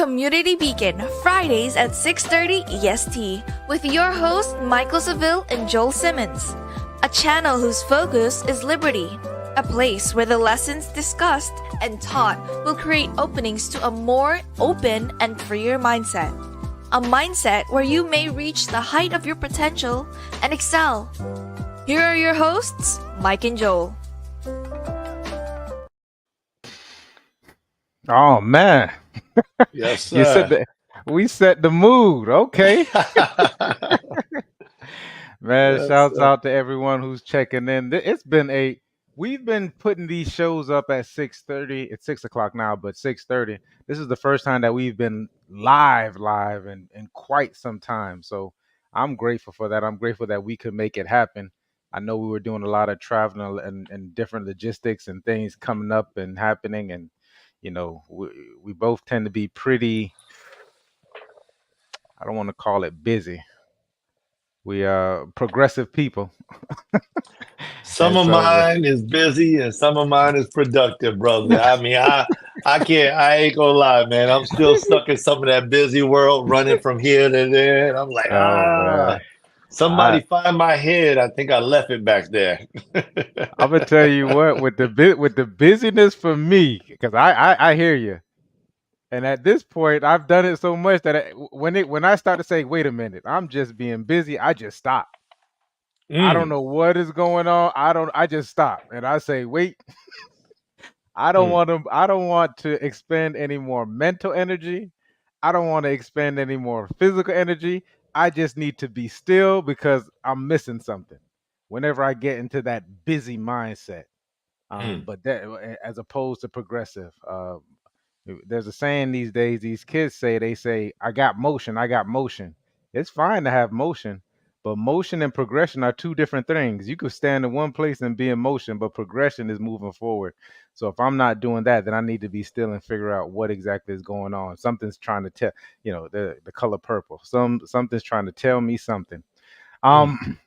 Community Beacon, Fridays at 6:30 EST, with your hosts Michaeldseville and Joel Simmons. A channel whose focus is liberty. A place where the lessons discussed and taught will create openings to a more open and freer mindset. A mindset where you may reach the height of your potential and excel. Here are your hosts, Mike and Joel. Oh man, Yes, you said sir. that we set the mood. Okay, man. Yes, Shouts sir. out to everyone who's checking in. We've been putting these shows up at 6:30. It's 6 o'clock now, but 6:30. This is the first time that we've been live in quite some time. So I'm grateful for that. I'm grateful that we could make it happen. I know we were doing a lot of traveling and different logistics and things coming up and happening, and we both tend to be pretty, I don't want to call it busy. We are progressive people. Some And of so mine is busy and some of mine is productive, brother. I can't, I ain't gonna lie, man. I'm still stuck in some of that busy world, running from here to there. And I'm like, oh man, somebody I find my head. I think I left it back there. I'm gonna tell you what, with the busyness for me, because I hear you. And at this point, I've done it so much that when I start to say, "Wait a minute, I'm just being busy," I just stop. I don't Mm, know what is going on. I just stop and I say, "Wait, mm, I don't want to expend any more mental energy. I don't want to expend any more physical energy. I just need to be still because I'm missing something whenever I get into that busy mindset." mm. But that, as opposed to progressive, there's a saying these days. These kids say, "I got motion. I got motion." It's fine to have motion, but motion and progression are two different things. You could stand in one place and be in motion, but progression is moving forward. So if I'm not doing that, then I need to be still and figure out what exactly is going on. Something's trying to tell, the color purple. Something's trying to tell me something. Mm. Um,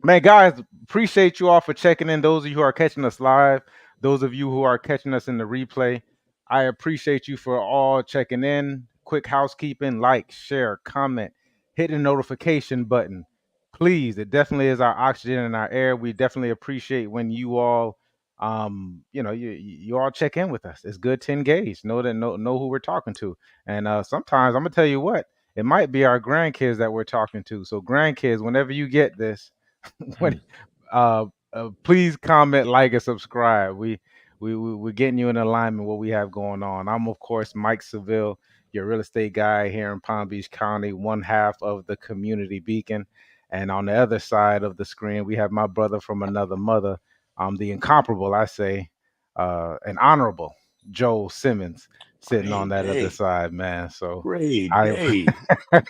Man, guys, appreciate you all for checking in. Those of you who are catching us live, those of you who are catching us in the replay, I appreciate you for all checking in. Quick housekeeping, like, share, comment, hit the notification button. Please, it definitely is our oxygen and our air. We definitely appreciate when you all you all check in with us. It's good to engage. Know who we're talking to. And sometimes I'm gonna tell you what, it might be our grandkids that we're talking to. So grandkids, whenever you get this, when Mm. please comment, like, and subscribe. We're getting you in alignment with what we have going on. I'm of course Mike Seville, your real estate guy here in Palm Beach County, one half of the Community Beacon, and on the other side of the screen we have my brother from another mother, the incomparable, I say, and honorable Joel Simmons, sitting on Great that other day. side, man. So Great I day.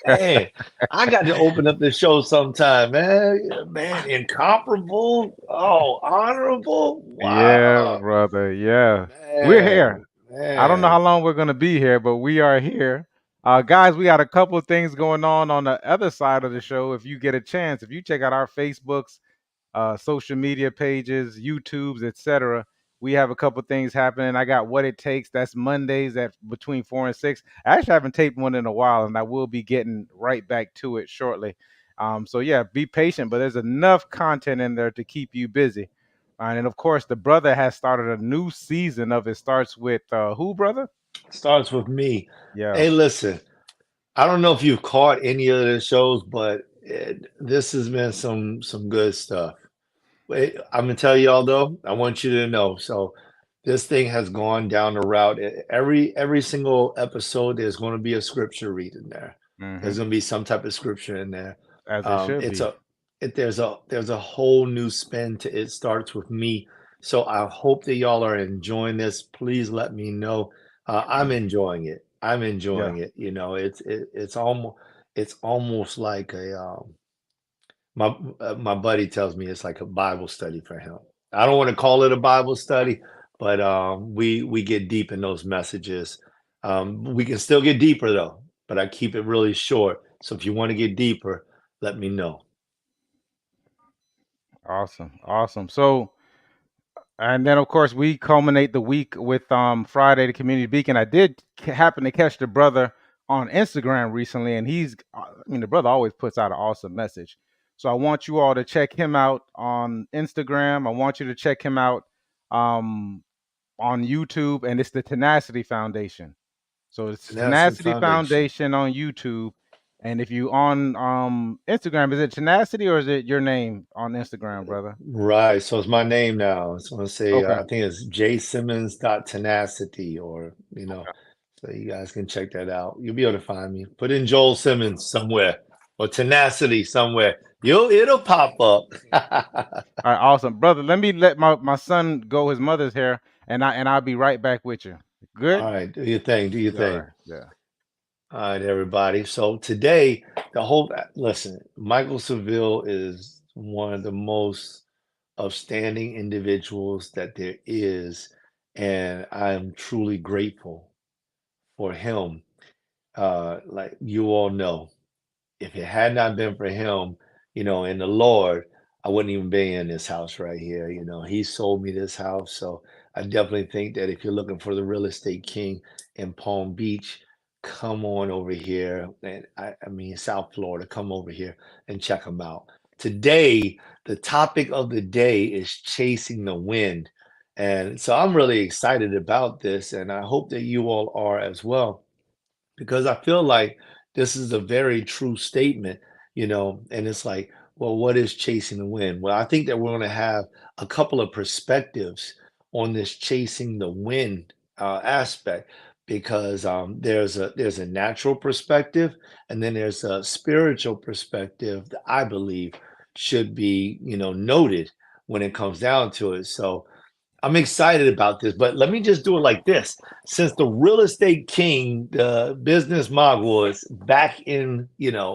Man, I got to open up the show sometime, man. Yeah, man, incomparable. Oh, honorable. yeah, Wow. brother, yeah, we're here. Man, I don't know how man. long we're going to be here, but we are here. Guys, we got a couple of things going on the other side of the show. If you get a chance, if you check out our Facebooks, social media pages, YouTubes, etc., we have a couple of things happening. I got What It Takes. That's Mondays at between 4 and 6. I actually haven't taped one in a while, and I will be getting right back to it shortly. So yeah, be patient, but there's enough content in there to keep you busy. And of course, the brother has started a new season of It Starts With Who, brother? Starts with me. Yeah. Hey, listen, I don't know if you've caught any of the shows, but this has been some good stuff. Wait, I'm gonna tell y'all though, I want you to know. So this thing has gone down the route. Every single episode, there's going to be a scripture reading there. Hmm. There's going to be some type of scripture in there. As it should It's be. a there's a whole new spin to It Starts With Me. So I hope that y'all are enjoying this. Please let me know. I'm enjoying it. I'm Yeah. enjoying it. It's almost like my buddy tells me it's like a Bible study for him. I don't want to call it a Bible study, but we get deep in those messages. We can still get deeper though, but I keep it really short. So if you want to get deeper, let me know. Awesome. Awesome. So, and then of course we culminate the week with Friday, the Community Beacon. I did happen to catch the brother on Instagram recently, and the brother always puts out an awesome message. So I want you all to check him out on Instagram. I want you to check him out um, on YouTube, and it's the Tenacity Foundation. So it's Tenacity Tenacity Foundation. Foundation on YouTube. And if you on Instagram, is it Tenacity or is it your name on Instagram, brother? Right. So it's my name now. So I want to say, Okay. I think it's jsimmons.tenacity or, so you guys can check that out. You'll be able to find me. Put in Joel Simmons somewhere or Tenacity somewhere. It'll pop up. All right, awesome, brother. Let me let my son go his mother's hair, and I'll be right back with you. Good. All right. Do your thing. Do your All thing. right. Yeah. All right, everybody. So today, listen, Michaeldseville is one of the most outstanding individuals that there is, and I am truly grateful for him. Like you all know, if it had not been for him, and the Lord, I wouldn't even be in this house right here. He sold me this house. So I definitely think that if you're looking for the real estate king in Palm Beach, come on over here. And I mean, South Florida, come over here and check him out. Today, the topic of the day is chasing the wind. And so I'm really excited about this. And I hope that you all are as well because I feel like this is a very true statement, and it's like, well, what is chasing the wind? Well, I think that we're going to have a couple of perspectives on this chasing the wind aspect because there's a natural perspective and then there's a spiritual perspective that I believe should be, noted when it comes down to it. So I'm excited about this, but let me just do it like this. Since the real estate king, the business mogul is back in,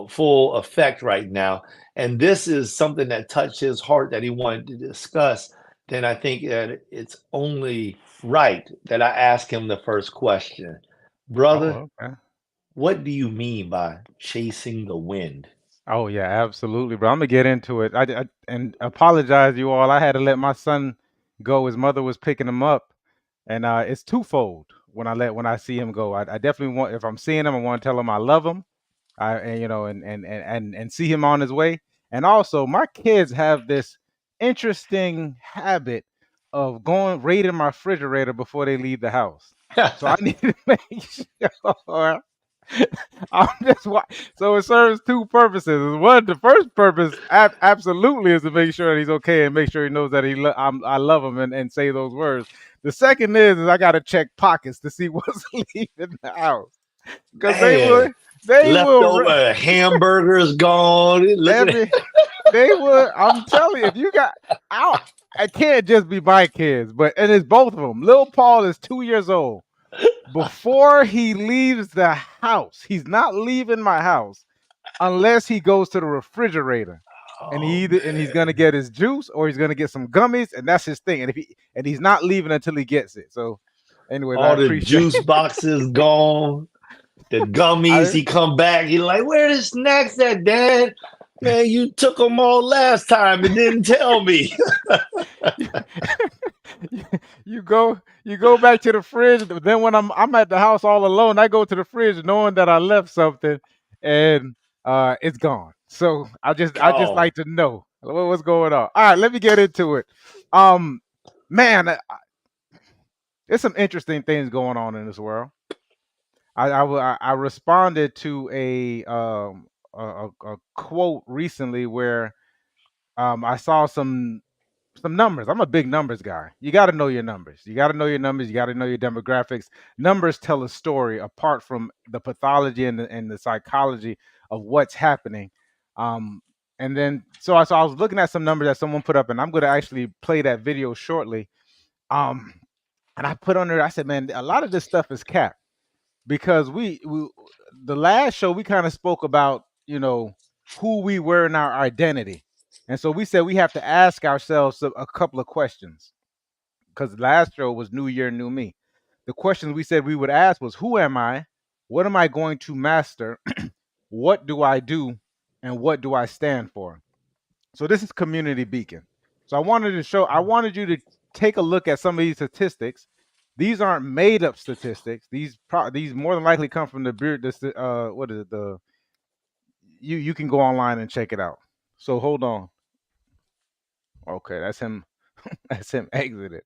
full effect right now, and this is something that touched his heart that he wanted to discuss, then I think that it's only right that I ask him the first question. Brother, Oh, okay. what do you mean by chasing the wind? Oh yeah, absolutely, bro. I'm gonna get into it. And apologize, you all. I had to let my son go. His mother was picking him up, and it's twofold. When I see him go, I definitely want. If I'm seeing him, I want to tell him I love him. And see him on his way. And also, my kids have this interesting habit of going raiding my refrigerator before they leave the house. So I need to make sure I'm just so it serves two purposes. One, the first purpose absolutely is to make sure that he's okay and make sure he knows that I love him and say those words. The second is I got to check pockets to see what's leaving the house because Man, they will leftover hamburgers gone. Look at every they would. I'm telling you, if you got out, I can't just be my kids, and it's both of them. Lil Paul is 2 years old. Before he leaves the house, he's not leaving my house unless he goes to the refrigerator. And Oh he's gonna man. get his juice or he's gonna get some gummies, and that's his thing. And he's not leaving until he gets it. So, anyways, I All the appreciate. juice boxes gone. The gummies. I He come back. He like, where the snacks at, Dad? Man, you took them all last time and didn't tell me. you go back to the fridge. Then when I'm at the house all alone, I go to the fridge knowing that I left something, and it's gone. So I just Oh, like to know what's going on. All right, let me get into it. Um, man, there's some interesting things going on in this world. I responded to a quote recently where I saw some numbers. I'm a big numbers guy. You got to know your numbers. You got to know your numbers. You got to know your demographics. Numbers tell a story apart from the pathology and the psychology of what's happening. Um, and then so I was looking at some numbers that someone put up, and I'm going to actually play that video shortly. Um, and I put on there. I said, man, a lot of this stuff is cap because we the last show we kind of spoke about who we were in our identity, and so we said we have to ask ourselves a couple of questions because last show was New Year, New Me. The questions we said we would ask was, who am I? What am I going to master? What do I do? And what do I stand for? So this is Community Beacon. So I wanted you to take a look at some of these statistics These aren't made up statistics. These more than likely come from the beer. This what is it? The you can go online and check it out. So hold on. Okay, that's him. That's him exited.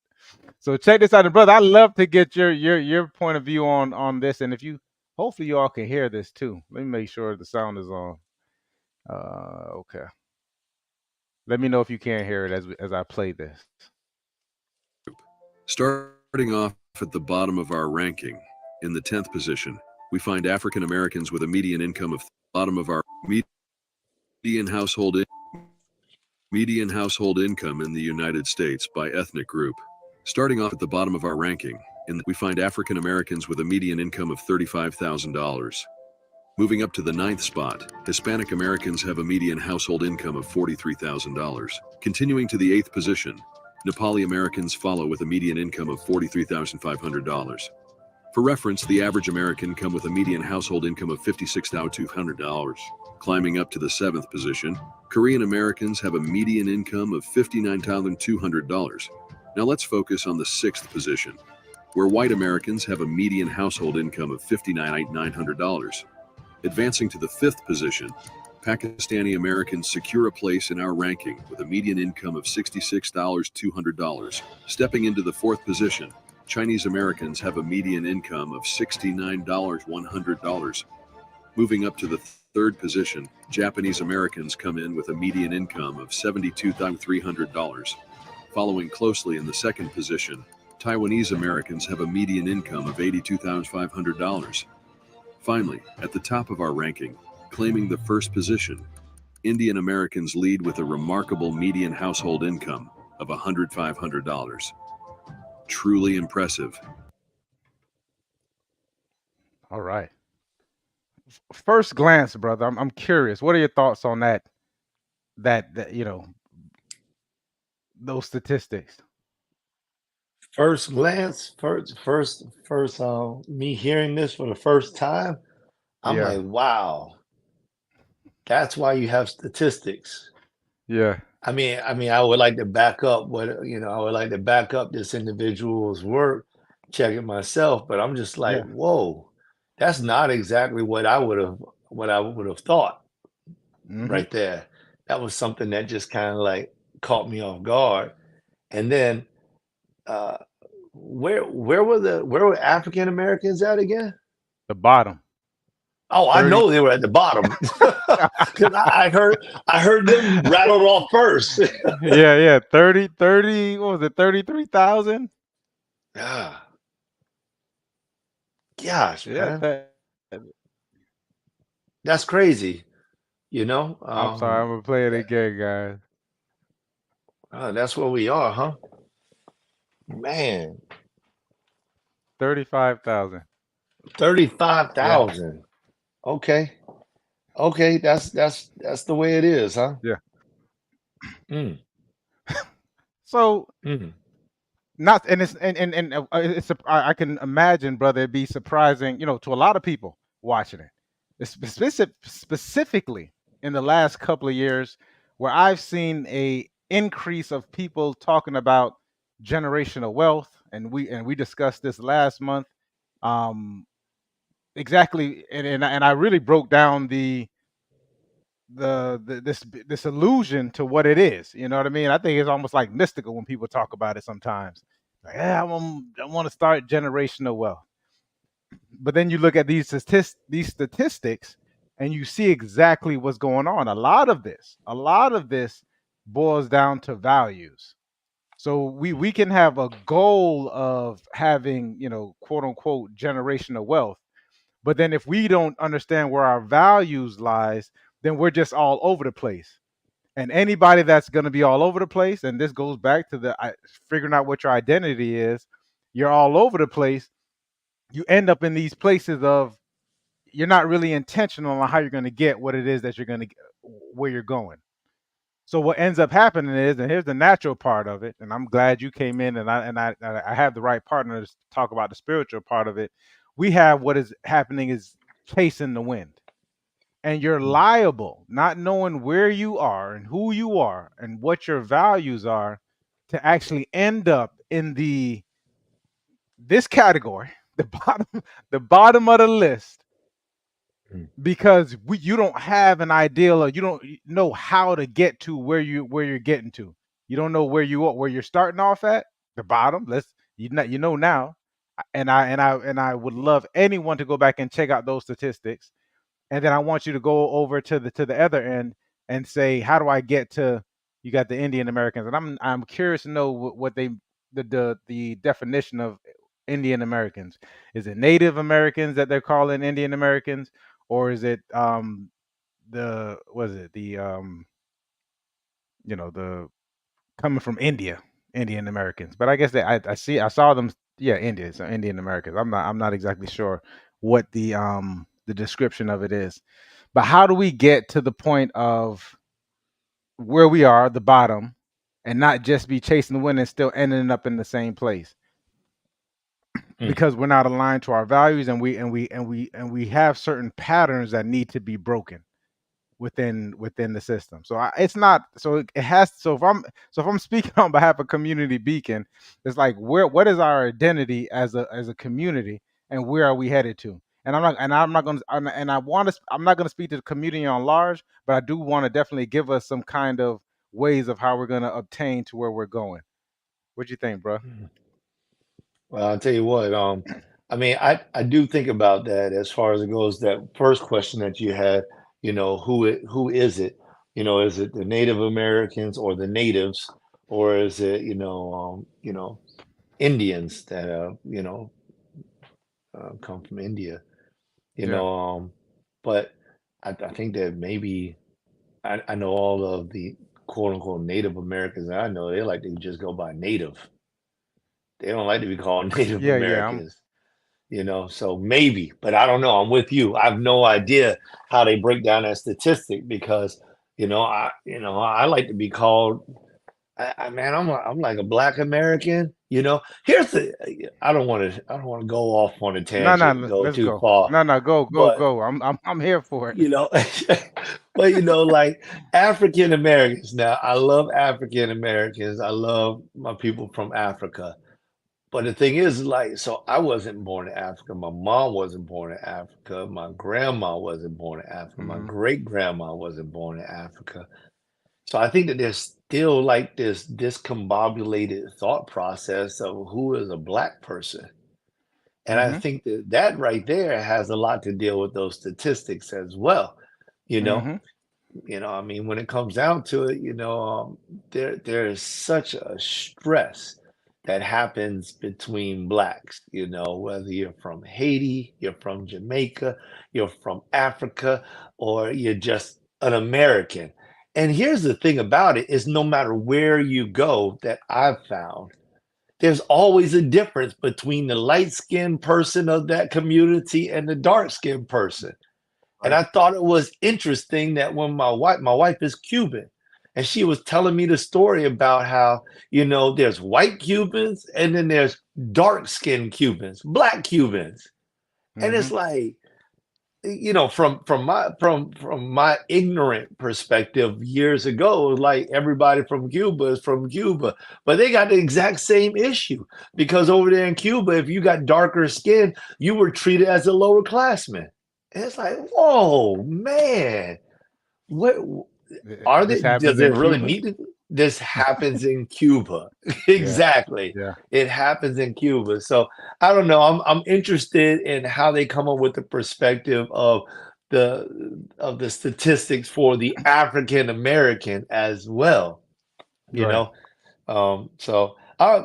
So check this out, and brother. I love to get your point of view on this, and if you hopefully you all can hear this too. Let me make sure the sound is on. Okay. Let me know if you can't hear it as I play this. Starting off at the bottom of our ranking, in the 10th position, we find African Americans with a median income of bottom of our median household income in the United States by ethnic group. Starting off at the bottom of our ranking, we find African Americans with a median income of $35,000. Moving up to the 9th spot, Hispanic Americans have a median household income of $43,000. Continuing to the 8th position, Nepali Americans follow with a median income of $43,500. For reference, the average American come with a median household income of $56,200. Climbing up to the 7th position, Korean Americans have a median income of $59,200. Now let's focus on the 6th position, where white Americans have a median household income of $59,900. Advancing to the 5th position, Pakistani Americans secure a place in our ranking with a median income of $66,200. Stepping into the 4th position, Chinese Americans have a median income of $69,100. Moving up to the 3rd position, Japanese Americans come in with a median income of $72,300. Following closely in the 2nd position, Taiwanese Americans have a median income of $82,500. Finally, at the top of our ranking, claiming the 1st position, Indian Americans lead with a remarkable median household income of $105,000. Truly impressive. All right. First glance, brother. I'm curious. What are your thoughts on that? That those statistics. First glance, me hearing this for the first time, I'm Yeah. like, wow, that's why you have statistics. Yeah. I mean, I would like to back up I would like to back up this individual's work, check it myself, but I'm just like, Yeah. whoa, that's not exactly what I would have thought Mm-hmm. right there. That was something that just kind of like caught me off guard. And then uh where were African Americans at again? The bottom. Oh, I 30. know they were at the bottom because I heard them rattled off first. Yeah. 30. What was it? 33,000. Ah, gosh, Yeah. man, that's crazy. You know, I'm sorry. I'm gonna play it again, guys. that's where we are, huh? Man, 35,000. 35,000. Okay, okay, that's the way it is, huh? Yeah. Mm, So mm. not and I can imagine, brother, it'd be surprising, to a lot of people watching it. It's specifically in the last couple of years where I've seen a increase of people talking about generational wealth, and we discussed this last month. Exactly, and I really broke down this illusion to what it is. You know what I mean? I think it's almost like mystical when people talk about it sometimes. Like, yeah, I want to start generational wealth. But then you look at these statistics and you see exactly what's going on. A lot of this boils down to values. So we can have a goal of having, quote unquote generational wealth. But then if we don't understand where our values lies, then we're just all over the place. And anybody that's going to be all over the place, and this goes back to figuring out what your identity is, you're all over the place. You end up in these places of you're not really intentional on how you're going to get what it is that you're going to where you're going. So what ends up happening is, and here's the natural part of it, and I'm glad you came in, and I have the right partner to talk about the spiritual part of it. We have what is happening is chasing the wind. And you're liable, not knowing where you are and who you are and what your values are, to actually end up in the this category, the bottom of the list, Mm. because you don't have an ideal, or you don't know how to get to where you're getting to. You don't know where you're starting off at the bottom. You know now, and I would love anyone to go back and check out those statistics, and then I want you to go over to the other end and say, how do I get to? You got the Indian Americans, and I'm curious to know what they the definition of Indian Americans. Is it Native Americans that they're calling Indian Americans, or is it the was it the the coming from India, Indian Americans? But I guess I saw them, yeah, Indians, so Indian Americans. I'm not exactly sure what the description of it is. But how do we get to the point of where we are, the bottom, and not just be chasing the wind and still ending up in the same place? Mm. Because we're not aligned to our values, and we have certain patterns that need to be broken within the system. So it's not so it has so if I'm speaking on behalf of Community Beacon, it's like what is our identity as a community, and where are we headed to? And I'm not going to and I'm not going to speak to the community on large, but I do want to definitely give us some kind of ways of how we're going to obtain to where we're going. What do you think, bro? Mm. Well, I'll tell you what, I mean, I do think about that as far as it goes. That first question that you had, who is it? Is it the Native Americans or the natives, or is it, Indians that come from India? You Yeah. know, but I think that maybe I know all of the quote unquote Native Americans that I know, they like to just go by native. They don't like to be called Native Yeah, yeah. I'm Americans. So maybe, but I don't know. I'm with you. I have no idea how they break down that statistic because, I like to be called, man, I'm like a Black American. Here's the, I don't want to go off on a No, tangent, no, go let's too go. far, No, no, go, go, but go. I'm here for it. you know, but like African Americans. Now, I love African Americans. I love my people from Africa. But the thing is, like, so I wasn't born in Africa. My mom wasn't born in Africa. My grandma wasn't born in Africa. My Hmm. great grandma wasn't born in Africa. So I think that there's still like this discombobulated thought process of who is a Black person. And I Hmm. think that that right there has a lot to deal with those statistics as well. You know, Hmm. I mean, when it comes down to it, there is such a stress that happens between blacks, whether you're from Haiti, you're from Jamaica, you're from Africa, or you're just an American. And here's the thing about it is no matter where you go that I've found, there's always a difference between the light-skinned person of that community and the dark-skinned person. And Right. I thought it was interesting that when my wife is Cuban, and she was telling me the story about how, there's white Cubans and then there's dark-skinned Cubans, Black Cubans. And Hmm. it's like, from my ignorant perspective years ago, like everybody from Cuba is from Cuba, but they got the exact same issue because over there in Cuba, if you got darker skin, you were treated as a lower classman. And it's like, whoa, man, what are they? This happens Does in it really Cuba. need to? This happens in Cuba. Yeah, Exactly. yeah. It happens in Cuba. So I don't know. I'm interested in how they come up with the perspective of the statistics for the African American as well. You Right. know. So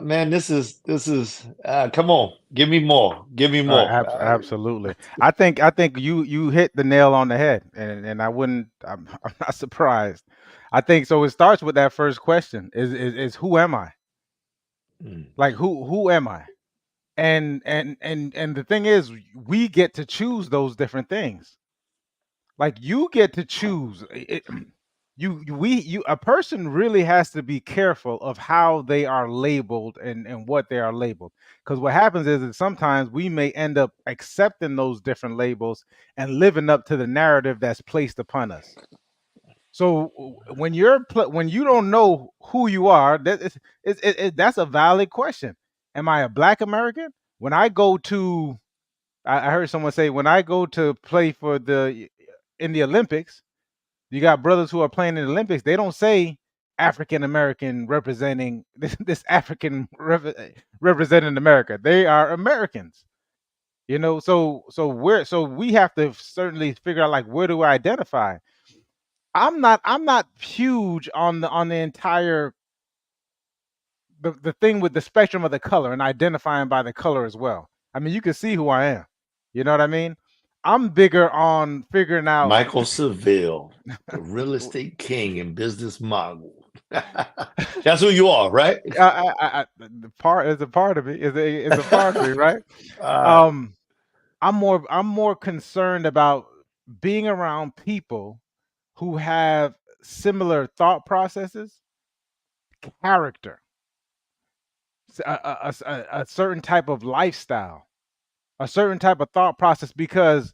man, this is come on, give me more. Give me All right. more. Absolutely. I think you hit the nail on the head, and I wouldn't. I'm not surprised. I think so. It starts with that first question: is who am I? Mm. Like who am I? And the thing is, we get to choose those different things. Like you get to choose. A person really has to be careful of how they are labeled and what they are labeled, because what happens is that sometimes we may end up accepting those different labels and living up to the narrative that's placed upon us. So when you don't know who you are, that's a valid question. Am I a Black American? when I go to, I heard someone say, when I go to play for in the Olympics, you got brothers who are playing in the Olympics. They don't say African American representing this African representing America. They are Americans. You know, so we have to certainly figure out, like, where do I identify? I'm not huge on the entire the thing with the spectrum of the color and identifying by the color as well. I mean, you can see who I am. You know what I mean? I'm bigger on figuring out Michaeldseville, the real estate king and business mogul. That's who you are, right? the part is a part of it. Is a part of me, right? Uh, I'm more concerned about being around people who have similar thought processes, character, a certain type of lifestyle, a certain type of thought process, because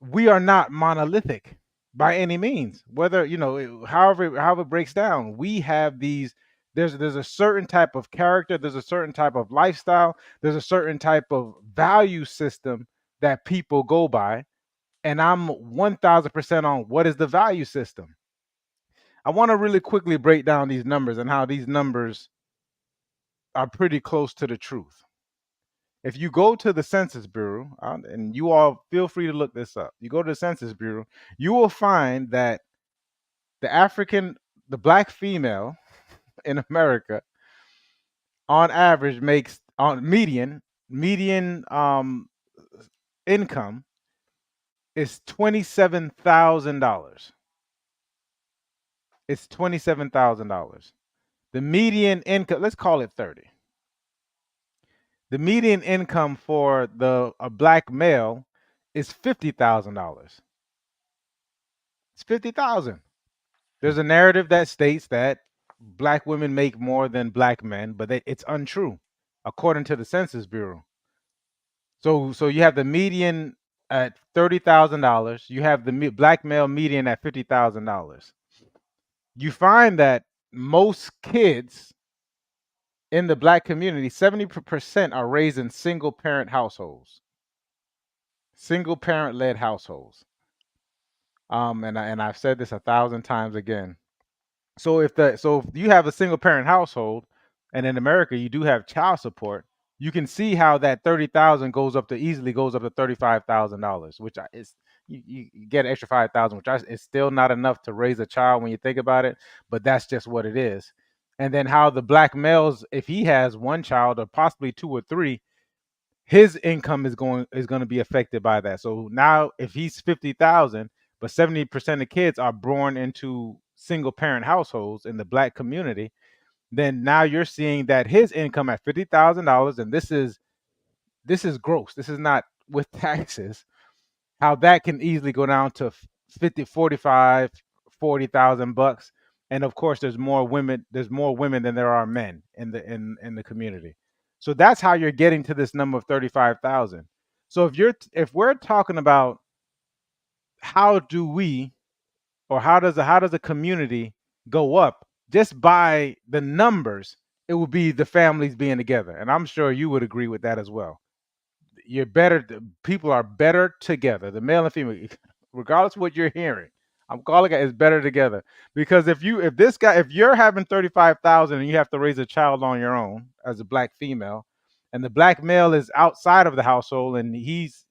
we are not monolithic by any means. Whether, however it breaks down, we have these. There's a certain type of character. There's a certain type of lifestyle. There's a certain type of value system that people go by, and I'm 1,000% on what is the value system. I want to really quickly break down these numbers and how these numbers are pretty close to the truth. If you go to the Census Bureau, and you all feel free to look this up, you go to the Census Bureau, you will find that the black female in America, on average, makes on median income is $27,000. It's $27,000. The median income, let's call it 30. The median income for a black male is $50,000. It's 50,000. There's a narrative that states that black women make more than black men, but it's untrue, according to the Census Bureau. So you have the median at $30,000. You have the black male median at $50,000. You find that most kids in the black community, 70% are raised in single parent households, single parent led households. And I've said this 1,000 times again. So if you have a single parent household, and in America you do have child support, you can see how that 30,000 easily goes up to $35,000, which is you get an extra 5,000, which is still not enough to raise a child when you think about it, but that's just what it is. And then how the black males, if he has one child or possibly two or three, his income is going to be affected by that. So now if he's 50,000, but 70% of kids are born into single parent households in the black community, then now you're seeing that his income at $50,000, and this is gross. This is not with taxes. How that can easily go down to 50, 45, 40,000 bucks. And of course, there's more women than there are men in the community. So that's how you're getting to this number of 35,000. So if we're talking about how does a community go up just by the numbers, it would be the families being together. And I'm sure you would agree with that as well. People are better together, the male and female, regardless of what you're hearing. I'm calling it is better together, because if you're having 35,000 and you have to raise a child on your own as a black female, and the black male is outside of the household and he's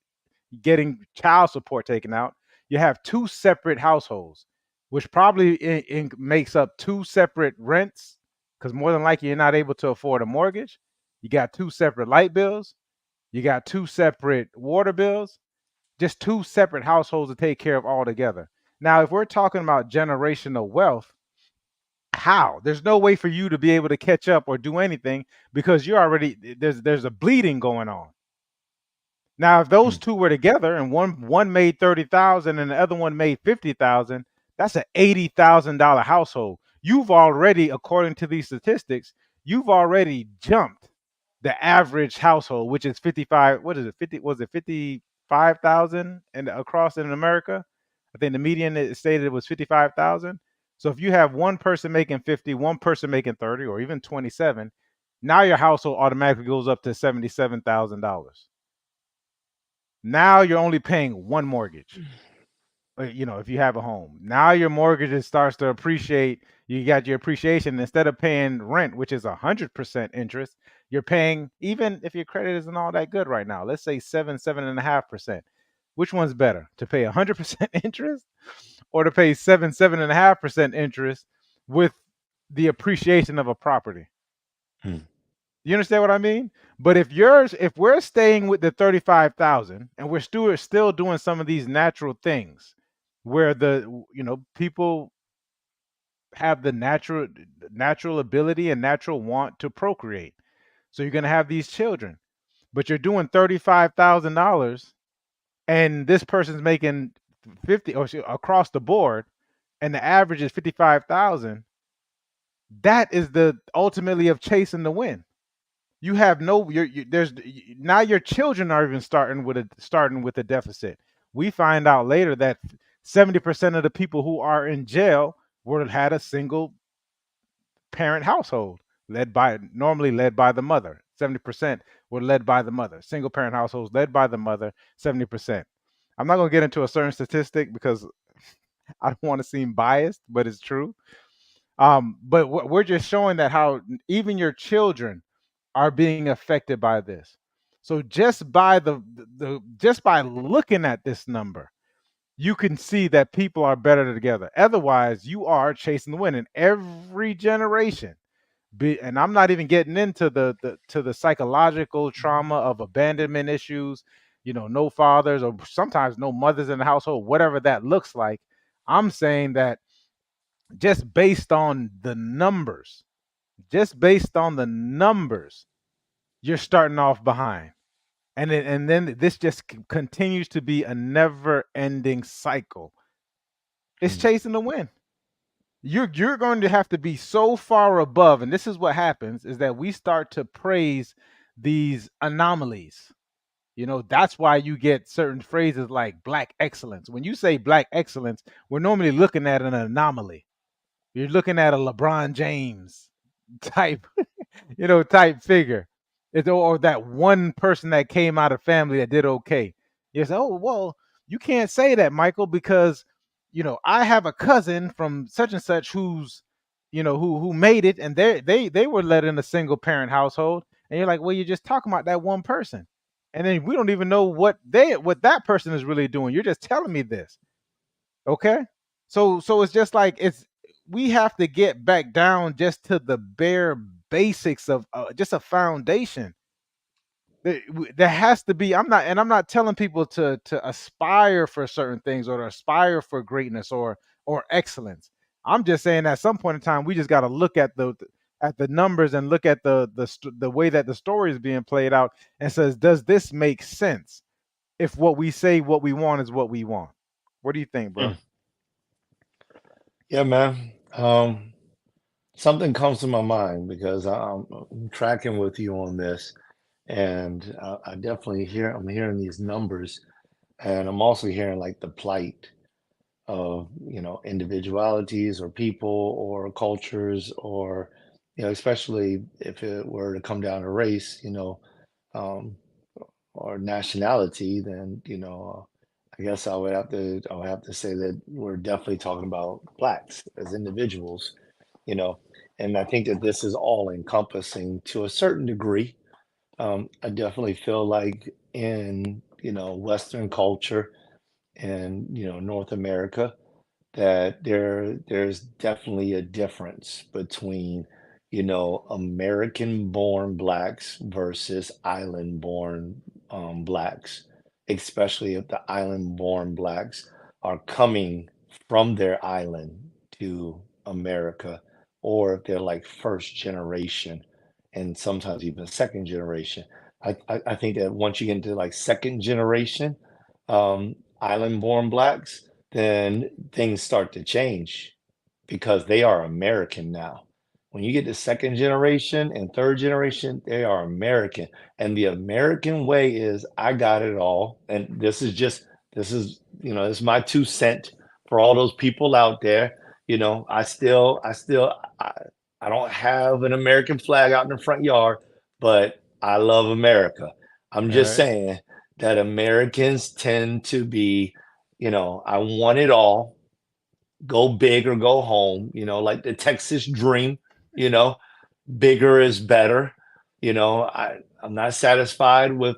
getting child support taken out, you have two separate households, which probably makes up two separate rents, because more than likely you're not able to afford a mortgage. You got two separate light bills. You got two separate water bills, just two separate households to take care of all together. Now, if we're talking about generational wealth, how? There's no way for you to be able to catch up or do anything, because you're already there's a bleeding going on. Now, if those two were together and one made 30,000 and the other one made 50,000, that's an $80,000 household. You've already, according to these statistics, you've already jumped the average household, which is 55. What is it? 50? Was it 55,000 across in America? I think the median it stated it was 55,000. So if you have one person making 50, one person making 30, or even 27, Now your household automatically goes up to $77,000. Now you're only paying one mortgage. If you have a home, now your mortgage starts to appreciate. You got your appreciation. Instead of paying rent, which is 100% interest, you're paying, even if your credit isn't all that good right now, let's say 7.5%. Which one's better, to pay 100% interest or to pay 7.5% interest with the appreciation of a property? Hmm. You understand what I mean? But if we're staying with the 35,000 and we're still doing some of these natural things where people have the natural ability and natural want to procreate. So you're going to have these children, but you're doing $35,000 and this person's making 50 or across the board and the average is 55,000. That is the ultimately of chasing the win. You have no now your children are even starting with a deficit. We find out later that 70% of the people who are in jail had a single parent household normally led by the mother. 70% were led by the mother. Single parent households led by the mother, 70%. I'm not going to get into a certain statistic because I don't want to seem biased, but it's true. But we're just showing that how even your children are being affected by this. So just by just by looking at this number, you can see that people are better together. Otherwise, you are chasing the win in every generation. And I'm not even getting into the psychological trauma of abandonment issues, no fathers or sometimes no mothers in the household, whatever that looks like. I'm saying that just based on the numbers, you're starting off behind. And then this just continues to be a never-ending cycle. It's chasing the win. You're going to have to be so far above, and this is what happens, is that we start to praise these anomalies. That's why you get certain phrases like black excellence. When you say black excellence, we're normally looking at an anomaly. You're looking at a LeBron James type, type figure. Or that one person that came out of family that did okay. You say, oh, well, you can't say that, Michael, because, I have a cousin from such and such who's, who made it, and they were led in a single parent household. And you're like, well, you're just talking about that one person. And then we don't even know what that person is really doing. You're just telling me this. Okay? So it's just like we have to get back down just to the bare basics of just a foundation. There has to be. I'm not telling people to aspire for certain things or to aspire for greatness or excellence. I'm just saying at some point in time we just got to look at the numbers and look at the way that the story is being played out and says, does this make sense? If what we say what we want is what we want. What do you think, bro? Yeah, man. Something comes to my mind because I'm tracking with you on this, and I definitely I'm hearing these numbers, and I'm also hearing like the plight of individualities or people or cultures or especially if it were to come down to race, um, or nationality, then I guess I would have to say that we're definitely talking about blacks as individuals, you know, and I think that this is all encompassing to a certain degree. I definitely feel like in Western culture and North America that there's definitely a difference between American born blacks versus island born blacks, especially if the island born blacks are coming from their island to America, or if they're like first generation and sometimes even second generation. I think that once you get into like second generation island born blacks, then things start to change because they are American now. When you get to second generation and third generation, they are American. And the American way is I got it all. And this is my 2 cent for all those people out there. I I don't have an American flag out in the front yard, but I love America. I'm All just right. saying that Americans tend to be, I want it all, go big or go home, like the Texas dream, you know, bigger is better. I'm not satisfied with,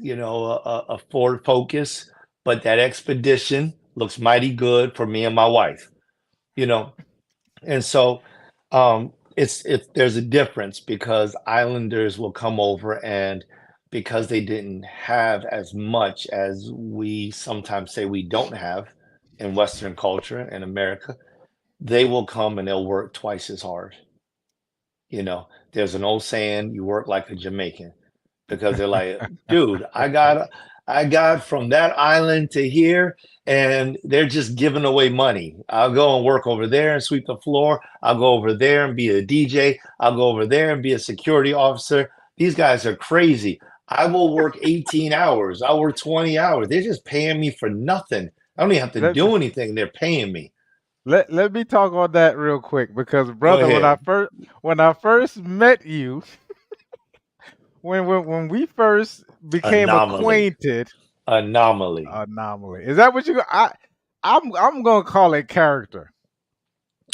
a Ford Focus, but that Expedition looks mighty good for me and my wife, you know. And so it's there's a difference because islanders will come over and because they didn't have as much as we sometimes say we don't have in Western culture in America, they will come and they'll work twice as hard. There's an old saying, you work like a Jamaican because they're like, dude, I got from that island to here, and they're just giving away money. I'll go and work over there and sweep the floor. I'll go over there and be a DJ. I'll go over there and be a security officer. These guys are crazy. I will work 18 hours. I'll work 20 hours. They're just paying me for nothing. I don't even have to Let do anything. They're paying me. let me talk on that real quick because Go brother, ahead. when I first met you, when we first became Anomaly. acquainted, Anomaly. anomaly. Is that what you? I'm gonna call it character.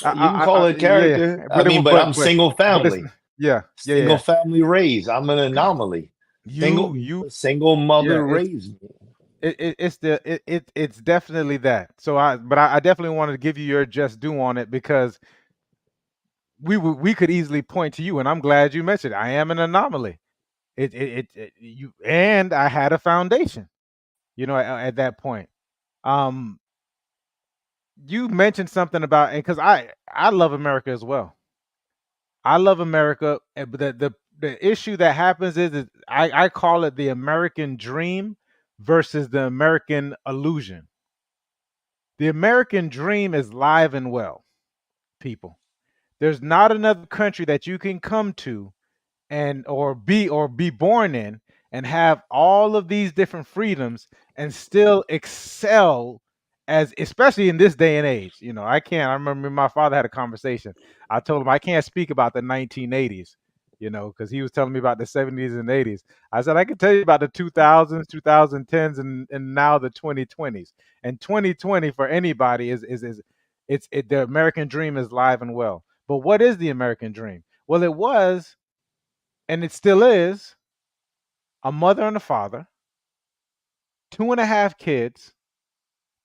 You can call it Yeah, character. I but mean, but I'm single it's family. yeah. Single family raised. I'm an anomaly. You Single you single yeah. mother raised me. It's definitely that. So I definitely wanted to give you your just due on it because we could easily point to you, and I'm glad you mentioned it. I am an anomaly. You and I had a foundation. At that point. Um, you mentioned something about, and because I love America as well. I love America, but the issue that happens is I call it the American dream versus the American illusion. The American dream is live and well, people. There's not another country that you can come to and or be born in and have all of these different freedoms and still excel, as especially in this day and age. I remember my father had a conversation. I told him I can't speak about the 1980s, because he was telling me about the 70s and 80s. I said I can tell you about the 2000s, 2010s, and now the 2020s. And 2020 for anybody is the American dream is live and well. But what is the American dream? Well, it was, and it still is, a mother and a father, 2.5 kids,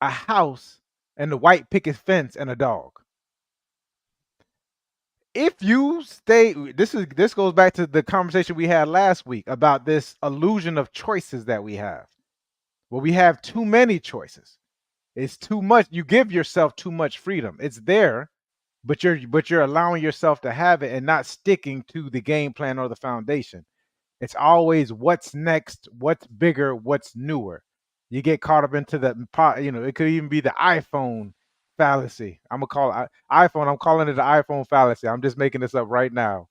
a house, and a white picket fence and a dog. If you stay, this goes back to the conversation we had last week about this illusion of choices that we have. Well, we have too many choices. It's too much. You give yourself too much freedom. It's there, but you're allowing yourself to have it and not sticking to the game plan or the foundation. It's always what's next, what's bigger, what's newer. You get caught up into it could even be the iPhone fallacy. I'm gonna call it iPhone. I'm calling it the iPhone fallacy. I'm just making this up right now.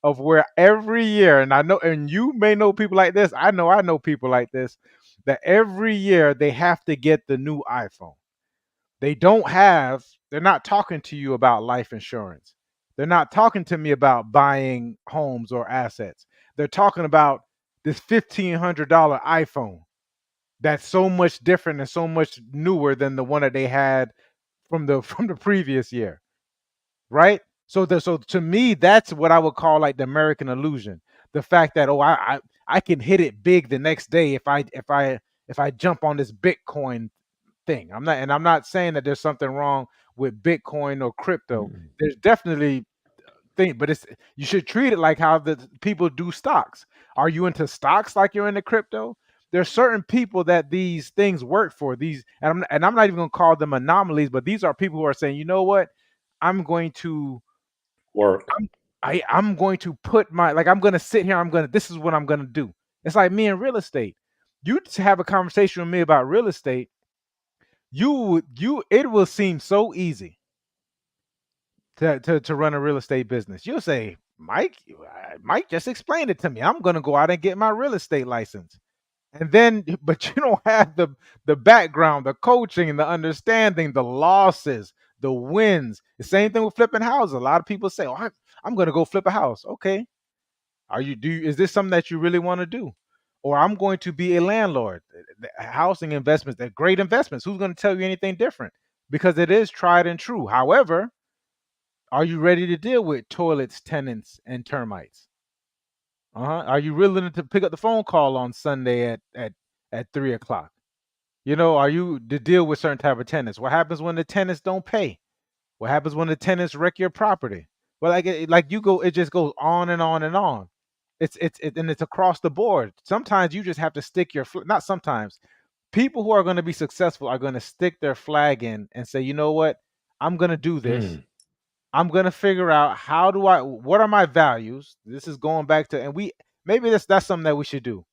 Of where every year, and I know, and you may know people like this. I know people like this, that every year they have to get the new iPhone. They're not talking to you about life insurance. They're not talking to me about buying homes or assets. They're talking about this $1,500 iPhone that's so much different and so much newer than the one that they had from the from the previous year, right? So to me, that's what I would call like the American illusion. The fact that, oh, I can hit it big the next day if I jump on this Bitcoin thing. I'm not saying that there's something wrong with Bitcoin or crypto. Mm. There's definitely thing, but you should treat it like how the people do stocks. Are you into stocks like you're into crypto? There's certain people that these things work for. And I'm not even going to call them anomalies, but these are people who are saying, you know what? I'm going to Work. I'm going to put I'm going to sit here. This is what I'm going to do. It's like me in real estate. You just have a conversation with me about real estate. It will seem so easy to run a real estate business. You'll say, Mike just explained it to me. I'm gonna go out and get my real estate license. And then, but you don't have the background, the coaching, and the understanding, the losses, the wins. The same thing with flipping houses. A lot of people say, "Oh, I'm going to go flip a house. Okay. Is this something that you really want to do? Or I'm going to be a landlord. Housing investments, they're great investments. Who's going to tell you anything different? Because it is tried and true. However, are you ready to deal with toilets, tenants, and termites? Are you willing to pick up the phone call on Sunday at 3 o'clock? Are you to deal with certain type of tenants? What happens when the tenants don't pay? What happens when the tenants wreck your property? Well, like you go, it just goes on and on and on. And it's across the board. Sometimes you just have to stick not sometimes. People who are going to be successful are going to stick their flag in and say, you know what? I'm going to do this. I'm going to figure out what are my values? This is going back to, and maybe that's something that we should do.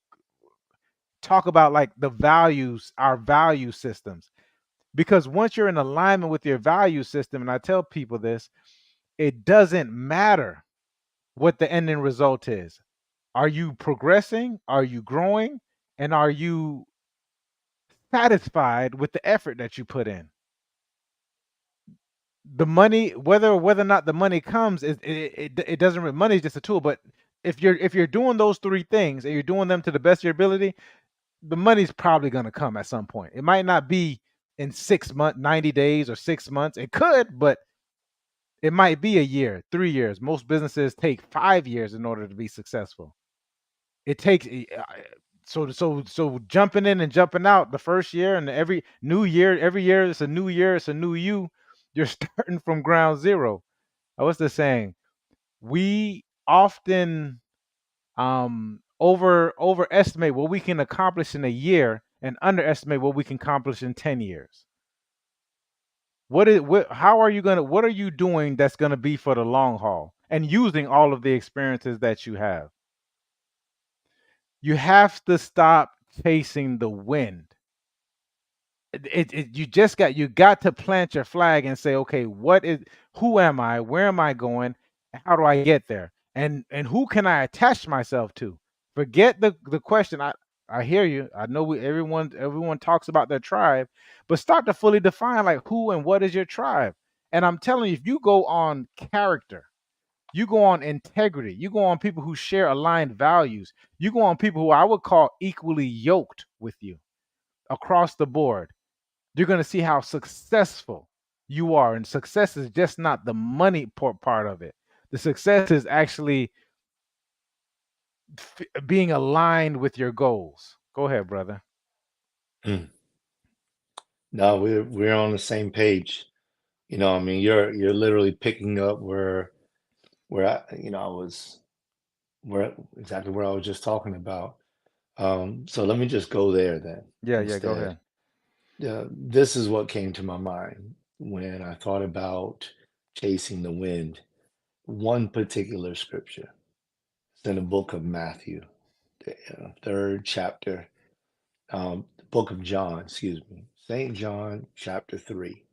Talk about like the values, our value systems. Because once you're in alignment with your value system, and I tell people this, it doesn't matter what the ending result is. Are you progressing? Are you growing? And are you satisfied with the effort that you put in? The money, whether or not the money comes, it doesn't. Money is just a tool. But if you're doing those three things and you're doing them to the best of your ability, the money's probably going to come at some point. It might not be in 6 months, 90 days, or 6 months. It could, but it might be a year, 3 years. Most businesses take 5 years in order to be successful. It takes so jumping in and jumping out the first year, and every year it's a new year, it's a new you. You're starting from ground zero. What's the saying? We often overestimate what we can accomplish in a year and underestimate what we can accomplish in 10 years. What are you doing that's going to be for the long haul, and using all of the experiences that you have? You have to stop chasing the wind. You got to plant your flag and say, okay, who am I? Where am I going? How do I get there? And who can I attach myself to? Forget the question. I hear you. I know everyone talks about their tribe, but start to fully define like who and what is your tribe. And I'm telling you, if you go on character, you go on integrity, you go on people who share aligned values, you go on people who I would call equally yoked with you across the board, you're going to see how successful you are. And success is just not the money part of it. The success is actually being aligned with your goals. Go ahead, brother. No, we're on the same page. I mean, you're literally picking up where I was exactly where I was just talking about. So let me just go there then. Yeah, go ahead. This is what came to my mind when I thought about chasing the wind. One particular scripture. It's in the book of Matthew, the third chapter, the book of John, excuse me, St. John chapter 3,